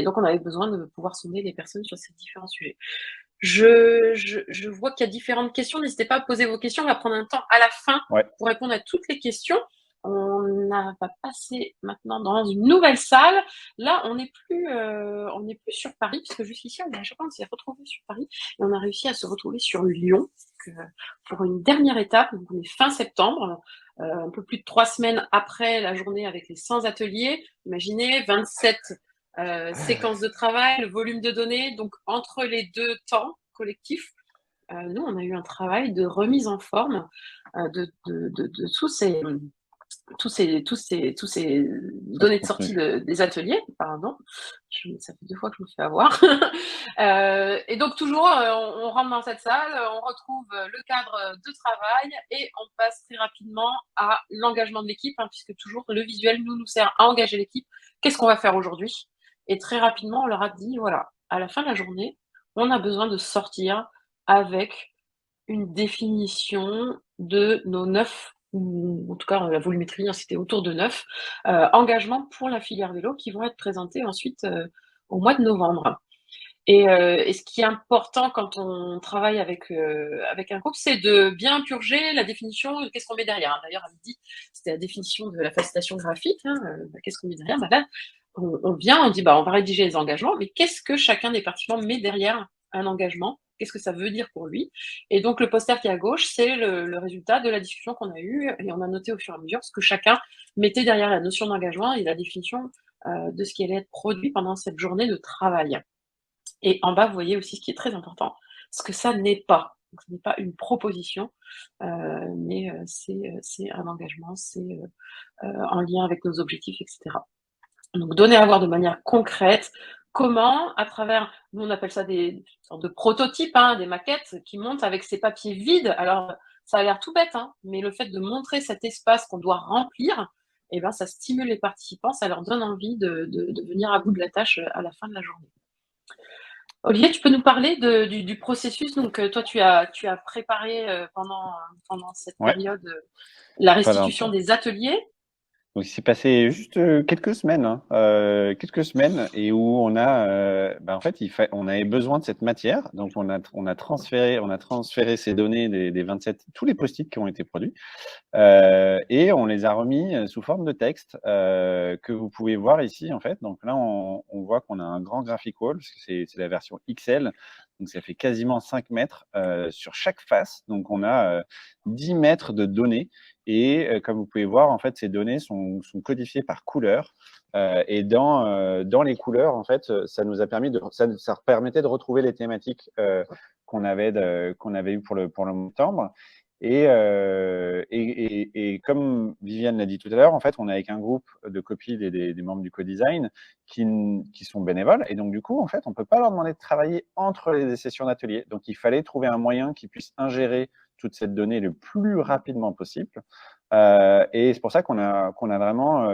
donc on avait besoin de pouvoir sonder les personnes sur ces différents sujets. Je vois qu'il y a différentes questions. N'hésitez pas à poser vos questions. On va prendre un temps à la fin pour répondre à toutes les questions. On va passer maintenant dans une nouvelle salle. Là, on n'est plus sur Paris, puisque jusqu'ici, à chaque fois, on s'est retrouvé sur Paris, et on a réussi à se retrouver sur Lyon pour une dernière étape. Donc, on est fin septembre, un peu plus de 3 semaines après la journée avec les 100 ateliers. Imaginez, 27 séquences de travail, le volume de données. Donc, entre les deux temps collectifs, nous, on a eu un travail de remise en forme de tous ces données de sortie des ateliers, pardon. Ça fait 2 fois que je me fais avoir. Et donc toujours, on rentre dans cette salle, on retrouve le cadre de travail, et on passe très rapidement à l'engagement de l'équipe, hein, puisque toujours le visuel nous sert à engager l'équipe. Qu'est-ce qu'on va faire aujourd'hui? Et très rapidement, on leur a dit, voilà, à la fin de la journée, on a besoin de sortir avec une définition de nos 9, ou en tout cas la volumétrie, hein, c'était autour de 9 engagements pour la filière vélo, qui vont être présentés ensuite au mois de novembre. Et ce qui est important quand on travaille avec un groupe, c'est de bien purger la définition de qu'est-ce qu'on met derrière. D'ailleurs, à midi, c'était la définition de la facilitation graphique. Qu'est-ce qu'on met derrière? Là, on vient, on dit on va rédiger les engagements, mais qu'est-ce que chacun des participants met derrière un engagement? Qu'est-ce que ça veut dire pour lui? Et donc, le poster qui est à gauche, c'est le résultat de la discussion qu'on a eue, et on a noté au fur et à mesure ce que chacun mettait derrière la notion d'engagement et la définition de ce qui allait être produit pendant cette journée de travail. Et en bas, vous voyez aussi ce qui est très important, ce que ça n'est pas. Donc, ce n'est pas une proposition, mais c'est un engagement, c'est en lien avec nos objectifs, etc. Donc, donner à voir de manière concrète comment, à travers, nous on appelle ça des sortes de prototypes, des maquettes qui montent avec ces papiers vides. Alors, ça a l'air tout bête, mais le fait de montrer cet espace qu'on doit remplir, ça stimule les participants, ça leur donne envie de venir à bout de la tâche à la fin de la journée. Olivier, tu peux nous parler du processus? Donc, toi, tu as préparé pendant cette période la restitution des ateliers. Donc, il s'est passé juste quelques semaines, quelques semaines, et où on en fait, on avait besoin de cette matière. Donc, on a transféré ces données des 27, tous les post-it qui ont été produits, et on les a remis sous forme de texte que vous pouvez voir ici, en fait. Donc là, on voit qu'on a un grand graphic wall, parce que c'est la version XL. Donc, ça fait quasiment 5 mètres sur chaque face. Donc, on a 10 mètres de données. Et comme vous pouvez voir, en fait, ces données sont codifiées par couleur. Et dans les couleurs, en fait, ça nous a permis ça permettait de retrouver les thématiques qu'on avait eues pour le mois d'octobre. Et comme Viviane l'a dit tout à l'heure, en fait, on est avec un groupe de copies des membres du co-design qui sont bénévoles. Et donc, du coup, en fait, on ne peut pas leur demander de travailler entre les sessions d'atelier. Donc, il fallait trouver un moyen qui puisse ingérer toute cette donnée le plus rapidement possible. Et c'est pour ça qu'on a vraiment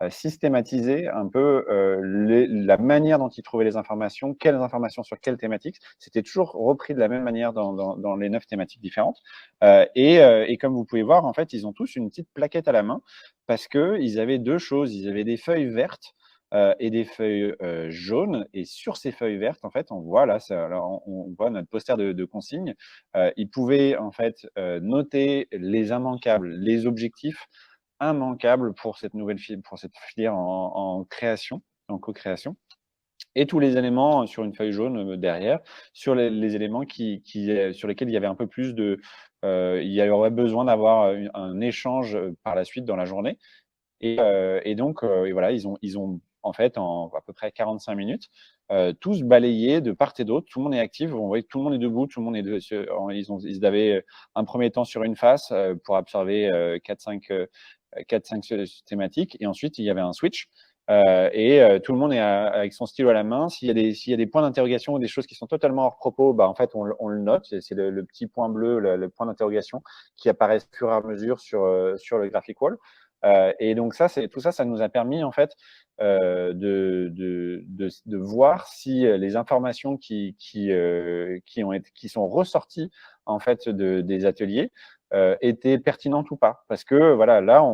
systématiser un peu la manière dont ils trouvaient les informations, quelles informations sur quelle thématique. C'était toujours repris de la même manière dans les 9 thématiques différentes. Et comme vous pouvez voir, en fait, ils ont tous une petite plaquette à la main parce qu'ils avaient 2 choses. Ils avaient des feuilles vertes et des feuilles jaunes. Et sur ces feuilles vertes, en fait, on voit là, alors on voit notre poster de consignes. Ils pouvaient en fait noter les immanquables, les objectifs immanquable pour cette filière en création, en co-création, et tous les éléments sur une feuille jaune derrière, sur les éléments sur lesquels il y avait un peu plus de, il y aurait besoin d'avoir un échange par la suite dans la journée. Et donc, et voilà, ils ont en fait en à peu près 45 minutes tous balayé de part et d'autre. Tout le monde est actif. On voit que tout le monde est debout, tout le monde est ils avaient un premier temps sur une face pour absorber 4-5 thématiques, et ensuite il y avait un switch. Tout le monde est avec son stylo à la main. S'il y a des points d'interrogation ou des choses qui sont totalement hors propos, bah, en fait, on le note. C'est le petit point bleu, le point d'interrogation qui apparaît au fur et à mesure sur le graphic wall. Et donc tout ça, ça nous a permis en fait de voir si les informations qui sont ressorties en fait des ateliers étaient pertinentes ou pas. Parce que voilà, là,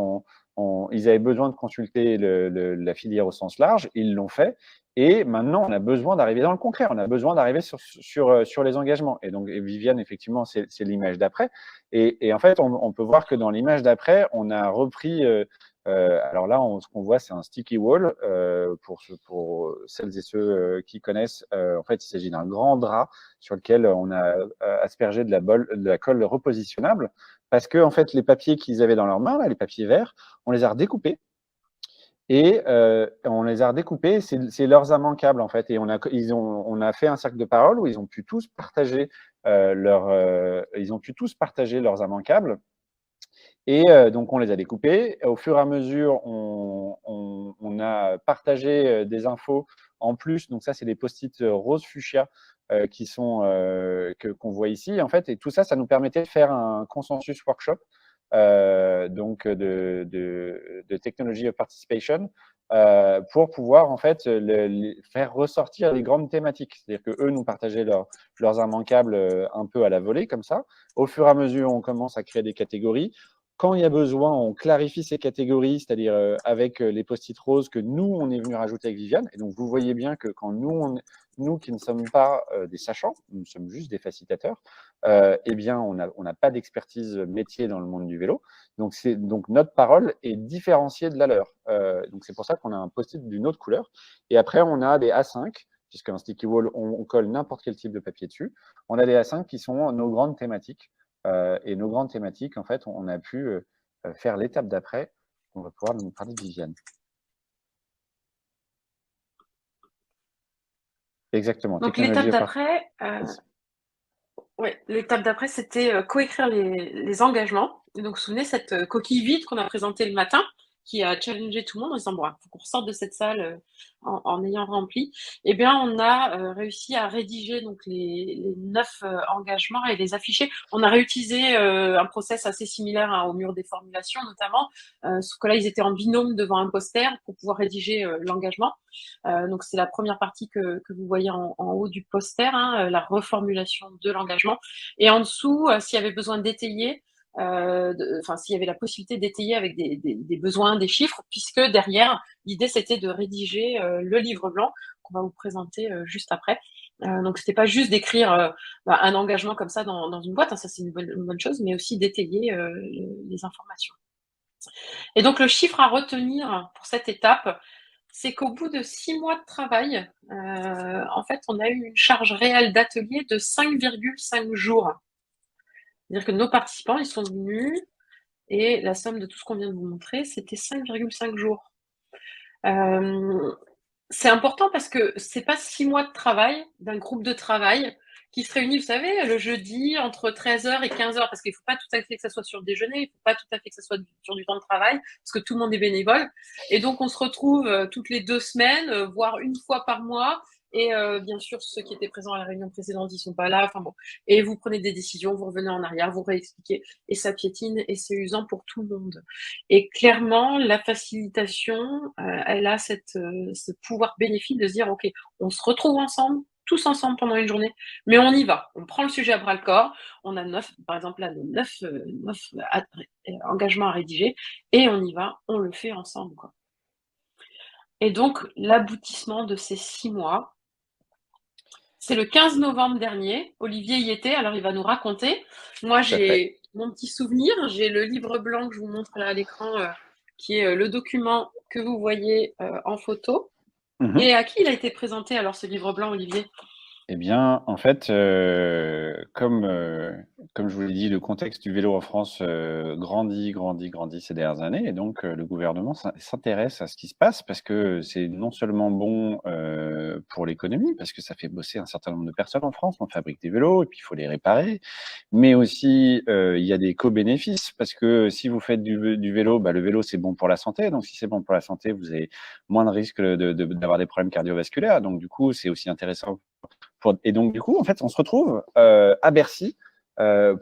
ils avaient besoin de consulter la filière au sens large, ils l'ont fait. Et maintenant, on a besoin d'arriver dans le concret, on a besoin d'arriver sur les engagements. Et donc, Viviane, effectivement, c'est l'image d'après. Et en fait, on peut voir que dans l'image d'après, on a repris. Alors là, ce qu'on voit, c'est un sticky wall. Pour celles et ceux qui connaissent, en fait, il s'agit d'un grand drap sur lequel on a aspergé de la colle repositionnable, parce que en fait, les papiers qu'ils avaient dans leurs mains, là, les papiers verts, on les a redécoupés. Et on les a redécoupés, c'est leurs immanquables en fait. Et on a fait un cercle de parole où ils ont pu tous partager leurs immanquables. Et donc, on les a découpés. Au fur et à mesure, on a partagé des infos en plus. Donc, ça, c'est des post-it rose fuchsia qu'on voit ici, en fait. Et tout ça, ça nous permettait de faire un consensus workshop donc de technology of participation pour pouvoir en fait faire ressortir les grandes thématiques. C'est-à-dire que eux nous partageaient leurs immanquables un peu à la volée comme ça. Au fur et à mesure, on commence à créer des catégories. Quand il y a besoin, on clarifie ces catégories, c'est-à-dire avec les post-it roses que nous, on est venu rajouter avec Viviane. Et donc, vous voyez bien que quand nous qui ne sommes pas des sachants, nous sommes juste des facilitateurs, eh bien, on n'a pas d'expertise métier dans le monde du vélo. Donc, notre parole est différenciée de la leur. Donc, c'est pour ça qu'on a un post-it d'une autre couleur. Et après, on a des A5, puisqu'un sticky wall, on colle n'importe quel type de papier dessus. On a des A5 qui sont nos grandes thématiques. Et nos grandes thématiques, en fait, on a pu faire l'étape d'après. On va pouvoir nous parler de Viviane. Exactement. Donc l'étape d'après, c'était coécrire les engagements. Et donc, vous vous souvenez, cette coquille vide qu'on a présentée le matin, qui a challengé tout le monde en disant, bon, il faut qu'on ressorte de cette salle en ayant rempli. Eh bien, on a réussi à rédiger donc les 9 engagements et les afficher. On a réutilisé un process assez similaire au mur des formulations, notamment, sauf que là, ils étaient en binôme devant un poster pour pouvoir rédiger l'engagement. Donc, c'est la première partie que vous voyez en haut du poster, hein, la reformulation de l'engagement. Et en dessous, s'il y avait besoin d'étayer, s'il y avait la possibilité d'étayer avec des besoins, des chiffres, puisque derrière, l'idée, c'était de rédiger le livre blanc qu'on va vous présenter juste après. Donc, c'était pas juste d'écrire un engagement comme ça dans une boîte, hein, ça c'est une bonne chose, mais aussi d'étayer les informations. Et donc, le chiffre à retenir pour cette étape, c'est qu'au bout de 6 mois de travail, en fait, on a eu une charge réelle d'atelier de 5,5 jours. C'est-à-dire que nos participants, ils sont venus et la somme de tout ce qu'on vient de vous montrer, c'était 5,5 jours. C'est important parce que c'est pas 6 mois de travail d'un groupe de travail qui se réunit, vous savez, le jeudi entre 13h et 15h, parce qu'il faut pas tout à fait que ça soit sur le déjeuner, il faut pas tout à fait que ça soit sur du temps de travail, parce que tout le monde est bénévole. Et donc, on se retrouve toutes les 2 semaines, voire une fois par mois. Et bien sûr, ceux qui étaient présents à la réunion précédente, ils sont pas là. Enfin bon. Et vous prenez des décisions, vous revenez en arrière, vous réexpliquez. Et ça piétine et c'est usant pour tout le monde. Et clairement, la facilitation, elle a ce pouvoir bénéfique de se dire, OK, on se retrouve ensemble, tous ensemble pendant une journée, mais on y va. On prend le sujet à bras le corps. On a 9, par exemple, là, 9 engagements à rédiger et on y va, on le fait ensemble, quoi. Et donc, l'aboutissement de ces 6 mois, c'est le 15 novembre dernier. Olivier y était, alors il va nous raconter. Moi, Tout à fait. j'ai mon petit souvenir. J'ai le livre blanc que je vous montre là à l'écran, qui est le document que vous voyez en photo. Mhm. Et à qui il a été présenté alors ce livre blanc, Olivier? Eh bien, en fait, comme je vous l'ai dit, le contexte du vélo en France grandit ces dernières années. Et donc, le gouvernement s'intéresse à ce qui se passe parce que c'est non seulement bon pour l'économie, parce que ça fait bosser un certain nombre de personnes en France. On fabrique des vélos et puis il faut les réparer. Mais aussi, il y a des co-bénéfices parce que si vous faites du vélo, bah, le vélo, c'est bon pour la santé. Donc, si c'est bon pour la santé, vous avez moins de risques d'avoir des problèmes cardiovasculaires. Donc, du coup, c'est aussi intéressant et donc, du coup, en fait, on se retrouve à Bercy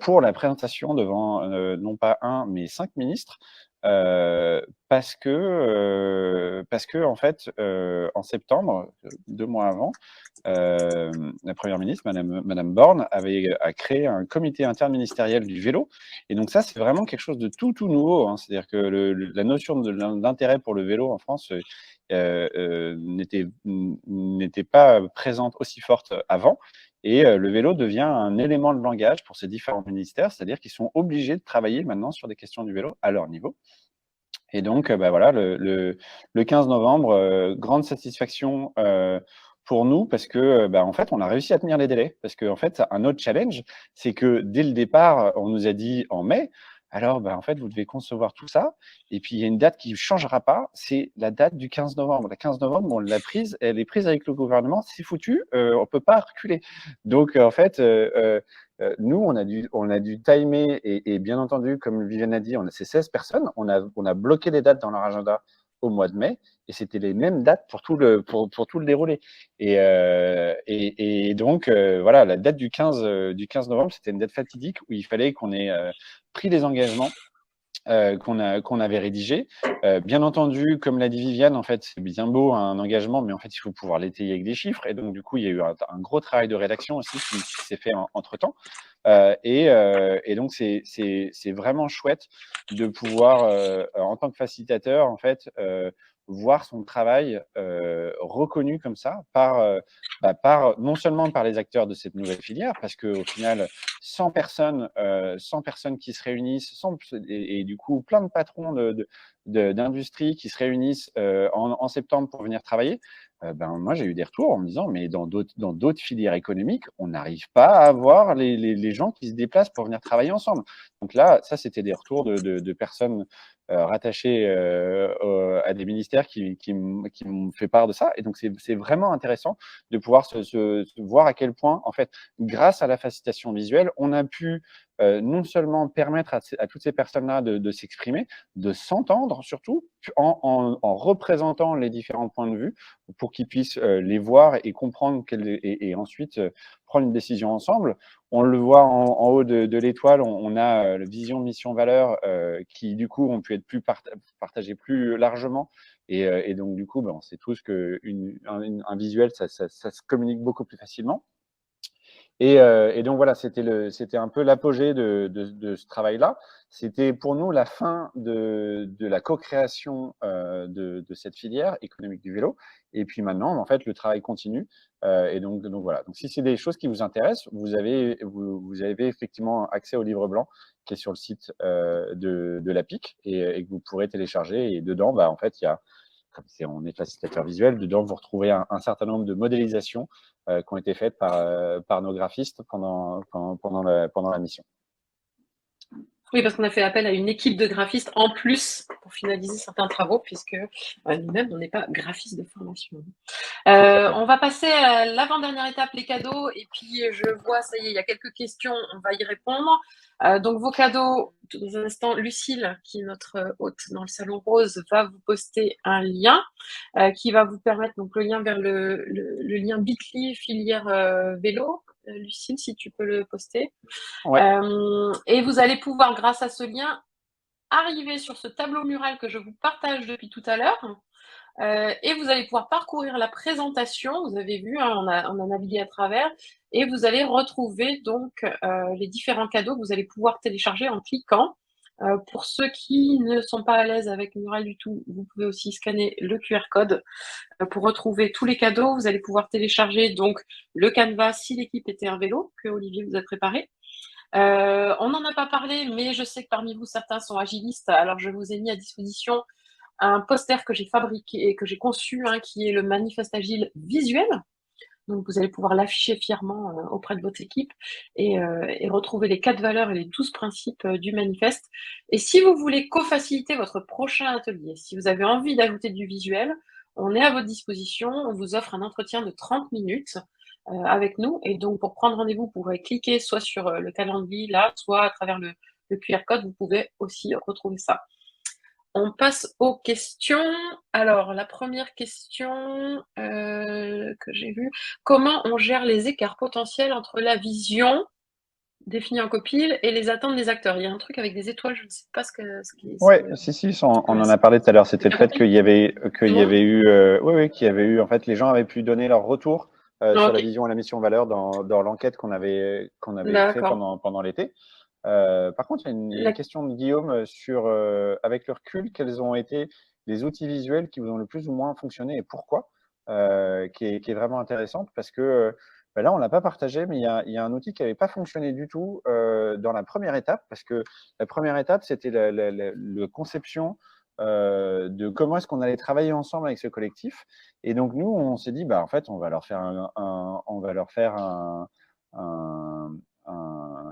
pour la présentation devant non pas un, mais 5 ministres, parce que en fait, en septembre, 2 mois avant, la première ministre, Madame Borne, a créé un comité interministériel du vélo. Et donc ça, c'est vraiment quelque chose de tout nouveau, hein. C'est-à-dire que la notion de l'intérêt pour le vélo en France n'était pas présente aussi forte avant. Et le vélo devient un élément de langage pour ces différents ministères, c'est-à-dire qu'ils sont obligés de travailler maintenant sur des questions du vélo à leur niveau. Et donc, bah voilà, le 15 novembre, grande satisfaction pour nous parce que, bah, en fait, on a réussi à tenir les délais. Parce qu'en fait, un autre challenge, c'est que dès le départ, on nous a dit en mai, alors, bah, en fait, vous devez concevoir tout ça. Et puis, il y a une date qui ne changera pas, c'est la date du 15 novembre. La 15 novembre, on l'a prise, elle est prise avec le gouvernement, c'est foutu, on ne peut pas reculer. Donc, en fait, nous, on a dû timer et bien entendu, comme Viviane a dit, on a ces 16 personnes, on a bloqué des dates dans leur agenda au mois de mai et c'était les mêmes dates pour pour tout le déroulé. Et donc, voilà, la date du 15 novembre, c'était une date fatidique où il fallait qu'on ait pris des engagements qu'on avait rédigé. Bien entendu, comme l'a dit Viviane, en fait, c'est bien beau un engagement, mais en fait, il faut pouvoir l'étayer avec des chiffres. Et donc, du coup, il y a eu un gros travail de rédaction aussi qui s'est fait entre-temps. Et donc, c'est vraiment chouette de pouvoir, en tant que facilitateur, en fait, voir son travail reconnu comme ça par non seulement par les acteurs de cette nouvelle filière, parce qu'au final, 100 personnes qui se réunissent, et du coup, plein de patrons d'industrie qui se réunissent en septembre pour venir travailler. Ben, moi, j'ai eu des retours en me disant, mais dans d'autres filières économiques, on n'arrive pas à avoir les gens qui se déplacent pour venir travailler ensemble. Donc là, ça, c'était des retours de personnes rattachées à des ministères qui m'ont fait part de ça. Et donc, c'est vraiment intéressant de pouvoir se voir à quel point, en fait, grâce à la facilitation visuelle, on a pu non seulement permettre à toutes ces personnes-là de s'exprimer, de s'entendre surtout, en représentant les différents points de vue pour qu'ils puissent les voir et comprendre et ensuite prendre une décision ensemble. On le voit en haut de l'étoile, on a vision, mission, valeur qui du coup ont pu être partagées plus largement. Et donc du coup, ben, on sait tous qu'un visuel, ça se communique beaucoup plus facilement. Et donc voilà, c'était un peu l'apogée de ce travail-là. C'était pour nous la fin de la co-création de cette filière économique du vélo. Et puis maintenant, en fait, le travail continue. Et donc voilà. Donc si c'est des choses qui vous intéressent, vous avez effectivement accès au livre blanc qui est sur le site de l'APIC et que vous pourrez télécharger. Et dedans, bah, en fait, il y a on est facilitateur visuel, dedans, vous retrouvez un certain nombre de modélisations qui ont été faites par nos graphistes pendant la mission. Oui, parce qu'on a fait appel à une équipe de graphistes en plus pour finaliser certains travaux, puisque nous-mêmes, on n'est pas graphistes de formation. On va passer à l'avant-dernière étape, les cadeaux. Et puis, je vois, ça y est, il y a quelques questions, on va y répondre. Donc, vos cadeaux, dans un instant, Lucille, qui est notre hôte dans le Salon Rose, va vous poster un lien qui va vous permettre, donc le lien vers le lien Bitly filière vélo. Lucille, si tu peux le poster. Ouais. Et vous allez pouvoir, grâce à ce lien, arriver sur ce tableau mural que je vous partage depuis tout à l'heure. Et vous allez pouvoir parcourir la présentation. Vous avez vu, hein, on a navigué à travers. Et vous allez retrouver donc les différents cadeaux que vous allez pouvoir télécharger en cliquant. Pour ceux qui ne sont pas à l'aise avec Mural du tout, vous pouvez aussi scanner le QR code pour retrouver tous les cadeaux. Vous allez pouvoir télécharger donc le canevas si l'équipe était un vélo que Olivier vous a préparé. On n'en a pas parlé, mais je sais que parmi vous, certains sont agilistes. Alors, je vous ai mis à disposition un poster que j'ai fabriqué et que j'ai conçu, hein, qui est le manifeste agile visuel. Donc, vous allez pouvoir l'afficher fièrement auprès de votre équipe et retrouver les 4 valeurs et les 12 principes du manifeste. Et si vous voulez co-faciliter votre prochain atelier, si vous avez envie d'ajouter du visuel, on est à votre disposition. On vous offre un entretien de 30 minutes avec nous. Et donc, pour prendre rendez-vous, vous pourrez cliquer soit sur le calendrier là, soit à travers le QR code. Vous pouvez aussi retrouver ça. On passe aux questions. Alors, la première question que j'ai vue, comment on gère les écarts potentiels entre la vision définie en copile et les attentes des acteurs? Il y a un truc avec des étoiles, je ne sais pas ce qui est. Oui, si, on en a parlé tout à l'heure. C'était le fait qu'il y avait eu, en fait, les gens avaient pu donner leur retour sur la vision et la mission valeur dans l'enquête qu'on avait fait pendant l'été. Par contre, il y a une question de Guillaume sur, avec le recul, quels ont été les outils visuels qui vous ont le plus ou moins fonctionné et pourquoi, qui est vraiment intéressante parce que là, on ne l'a pas partagé, mais il y a un outil qui n'avait pas fonctionné du tout dans la première étape parce que la première étape, c'était la conception de comment est-ce qu'on allait travailler ensemble avec ce collectif. Et donc, nous, on s'est dit, en fait, on va leur faire un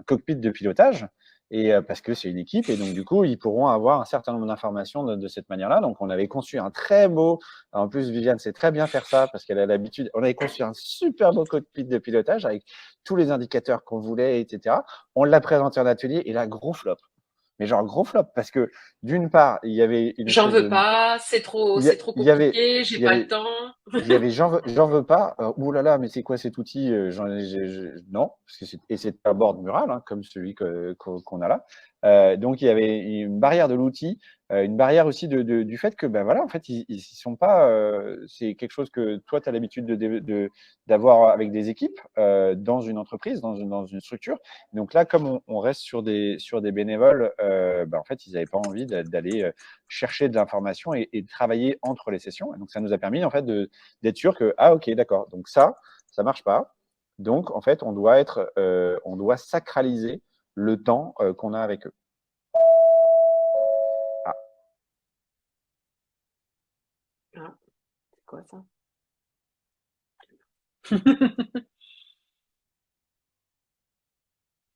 cockpit de pilotage et parce que c'est une équipe et donc du coup ils pourront avoir un certain nombre d'informations de cette manière-là. Donc on avait conçu un très beau, en plus Viviane sait très bien faire ça parce qu'elle a l'habitude, on avait conçu un super beau cockpit de pilotage avec tous les indicateurs qu'on voulait, etc. On l'a présenté en atelier et là gros flop. Mais genre gros flop parce que d'une part il y avait une j'en veux pas, c'est trop compliqué, j'ai pas le temps. Il y avait j'en veux pas. Ouh là là, mais c'est quoi cet outil? Non, parce que c'est un board mural, hein, comme celui qu'on a là. Donc il y avait une barrière de l'outil, une barrière aussi du fait que voilà, en fait, ils sont pas. C'est quelque chose que toi, tu as l'habitude d'avoir avec des équipes dans une entreprise, dans une structure. Donc là, comme on reste sur des bénévoles, en fait, ils n'avaient pas envie d'aller chercher de l'information et de travailler entre les sessions. Et donc ça nous a permis en fait d'être sûr que ok, d'accord, donc ça marche pas. Donc en fait, on doit sacraliser le temps qu'on a avec eux. C'est quoi ça?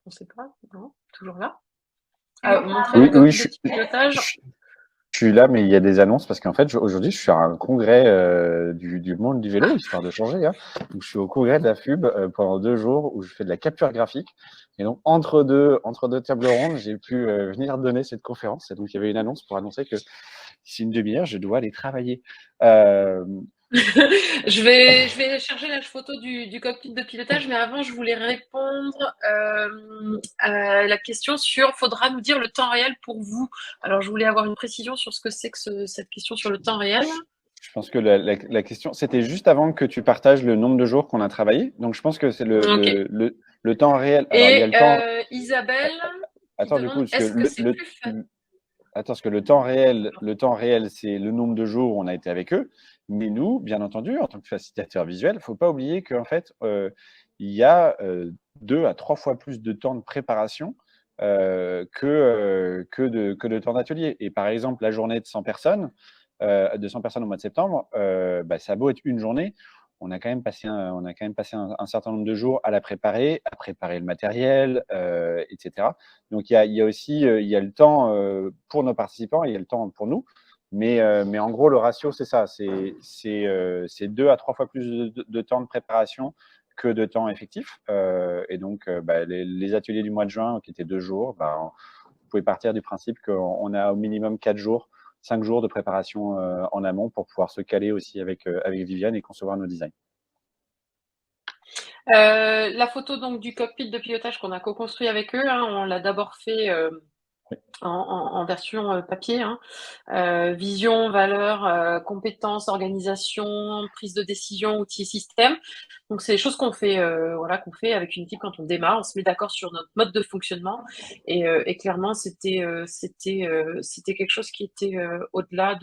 On sait pas, non? Toujours là? Oui, je suis là, mais il y a des annonces parce qu'en fait, aujourd'hui, je suis à un congrès du monde du vélo, histoire de changer. Hein. Donc, je suis au congrès de la FUB pendant 2 jours où je fais de la capture graphique. Et donc, entre deux tables rondes, j'ai pu venir donner cette conférence. Et donc, il y avait une annonce pour annoncer que d'ici une demi-heure, je dois aller travailler. Je vais charger la photo du cockpit de pilotage, mais avant, je voulais répondre à la question sur faudra nous dire le temps réel pour vous. Alors, je voulais avoir une précision sur ce que c'est que cette question sur le temps réel. Je pense que la question, c'était juste avant que tu partages le nombre de jours qu'on a travaillé. Donc, je pense que c'est le temps réel. Alors, il y a le temps. Isabelle. Attends, du coup, parce que le temps réel, c'est le nombre de jours où on a été avec eux. Mais nous, bien entendu, en tant que facilitateur visuel, il ne faut pas oublier qu'en fait, il y a 2 à 3 fois plus de temps de préparation que de temps d'atelier. Et par exemple, la journée de 100 personnes, 200 personnes au mois de septembre, ça a beau être une journée, on a quand même passé un certain nombre de jours à la préparer, à préparer le matériel, etc. Donc, il y a aussi il y a le temps pour nos participants, il y a le temps pour nous. Mais en gros, le ratio, c'est ça. C'est 2 à 3 fois plus de temps de préparation que de temps effectif. Et donc, les ateliers du mois de juin, qui étaient 2 jours, vous pouvez partir du principe qu'on a au minimum 4 jours, 5 jours de préparation en amont pour pouvoir se caler aussi avec Viviane et concevoir nos designs. La photo donc du cockpit de pilotage qu'on a co-construit avec eux, hein, on l'a d'abord fait en version papier, hein. Vision, valeurs, compétences, organisation, prise de décision, outils et systèmes. Donc c'est des choses qu'on fait, qu'on fait avec une équipe quand on démarre. On se met d'accord sur notre mode de fonctionnement et clairement c'était quelque chose qui était au-delà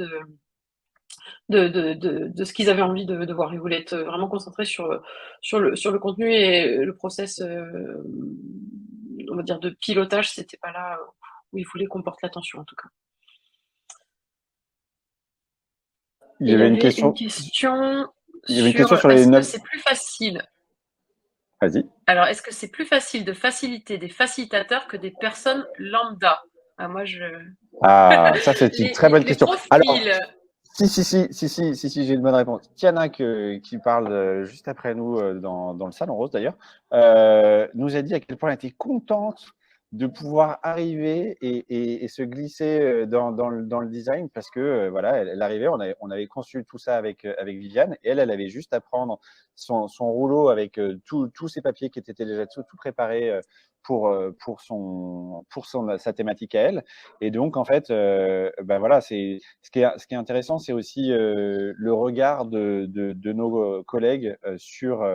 de ce qu'ils avaient envie de voir. Ils voulaient être vraiment concentrés sur le contenu et le process, on va dire, de pilotage, c'était pas là où ils voulaient qu'on porte l'attention, en tout cas. Il y avait une question. Il y avait une question sur les 9. Est-ce que c'est plus facile? Vas-y. Alors, est-ce que c'est plus facile de faciliter des facilitateurs que des personnes lambda? Ça, c'est une très bonne question. Alors, si, j'ai une bonne réponse. Tiana, qui parle juste après nous dans le salon rose d'ailleurs, nous a dit à quel point elle était contente de pouvoir arriver et se glisser dans le design parce que voilà, elle arrivait, on avait conçu tout ça avec Viviane et elle avait juste à prendre son rouleau avec tous ses papiers qui étaient déjà tout préparés pour sa thématique à elle. Et donc, en fait, voilà, ce qui est intéressant, c'est aussi le regard de nos collègues sur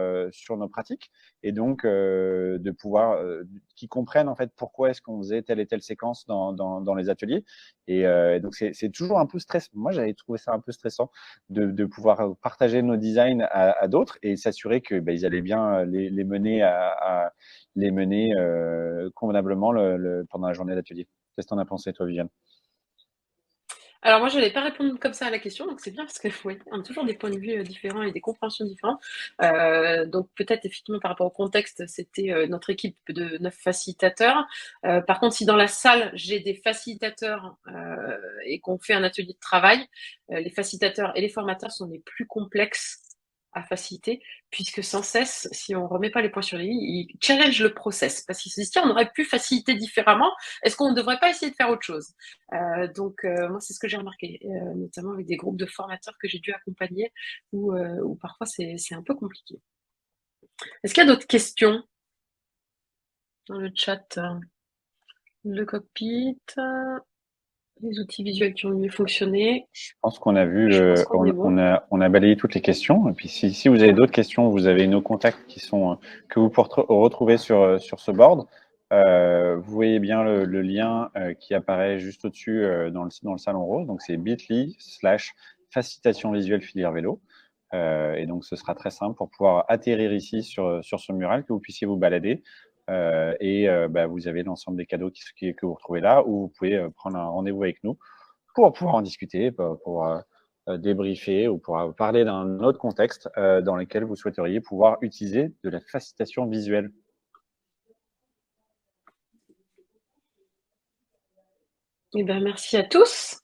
nos pratiques et donc de pouvoir qu'ils comprennent en fait pourquoi est-ce qu'on faisait telle et telle séquence dans les ateliers. Et donc, c'est toujours un peu stressant. Moi, j'avais trouvé ça un peu stressant de pouvoir partager nos designs à d'autres et s'assurer que ils allaient bien les mener convenablement pendant la journée d'atelier. Qu'est-ce que tu en as pensé, toi, Viviane? Alors moi, je n'allais pas répondre comme ça à la question, donc c'est bien parce que oui, on a toujours des points de vue différents et des compréhensions différentes. Donc peut-être effectivement par rapport au contexte, c'était notre équipe de 9 facilitateurs. Par contre, si dans la salle, j'ai des facilitateurs et qu'on fait un atelier de travail, les facilitateurs et les formateurs sont les plus complexes à faciliter, puisque sans cesse, si on ne remet pas les points sur les i, ils challenge le process, parce qu'ils se disent, tiens, on aurait pu faciliter différemment, est-ce qu'on ne devrait pas essayer de faire autre chose? Donc, moi, c'est ce que j'ai remarqué, notamment avec des groupes de formateurs que j'ai dû accompagner, où parfois c'est un peu compliqué. Est-ce qu'il y a d'autres questions dans le chat? Le cockpit, les outils visuels qui ont mieux fonctionné. Je pense qu'on a vu, on a balayé toutes les questions. Et puis, si vous avez d'autres questions, vous avez nos contacts que vous pouvez retrouver sur ce board. Vous voyez bien le lien qui apparaît juste au-dessus dans le salon rose. Donc, c'est bit.ly/facilitation visuelle filière vélo. Et donc, ce sera très simple pour pouvoir atterrir ici sur ce mural, que vous puissiez vous balader. Vous avez l'ensemble des cadeaux que vous retrouvez là, ou vous pouvez prendre un rendez-vous avec nous pour pouvoir en discuter, pour débriefer ou pour parler d'un autre contexte dans lequel vous souhaiteriez pouvoir utiliser de la facilitation visuelle. Eh bien, merci à tous.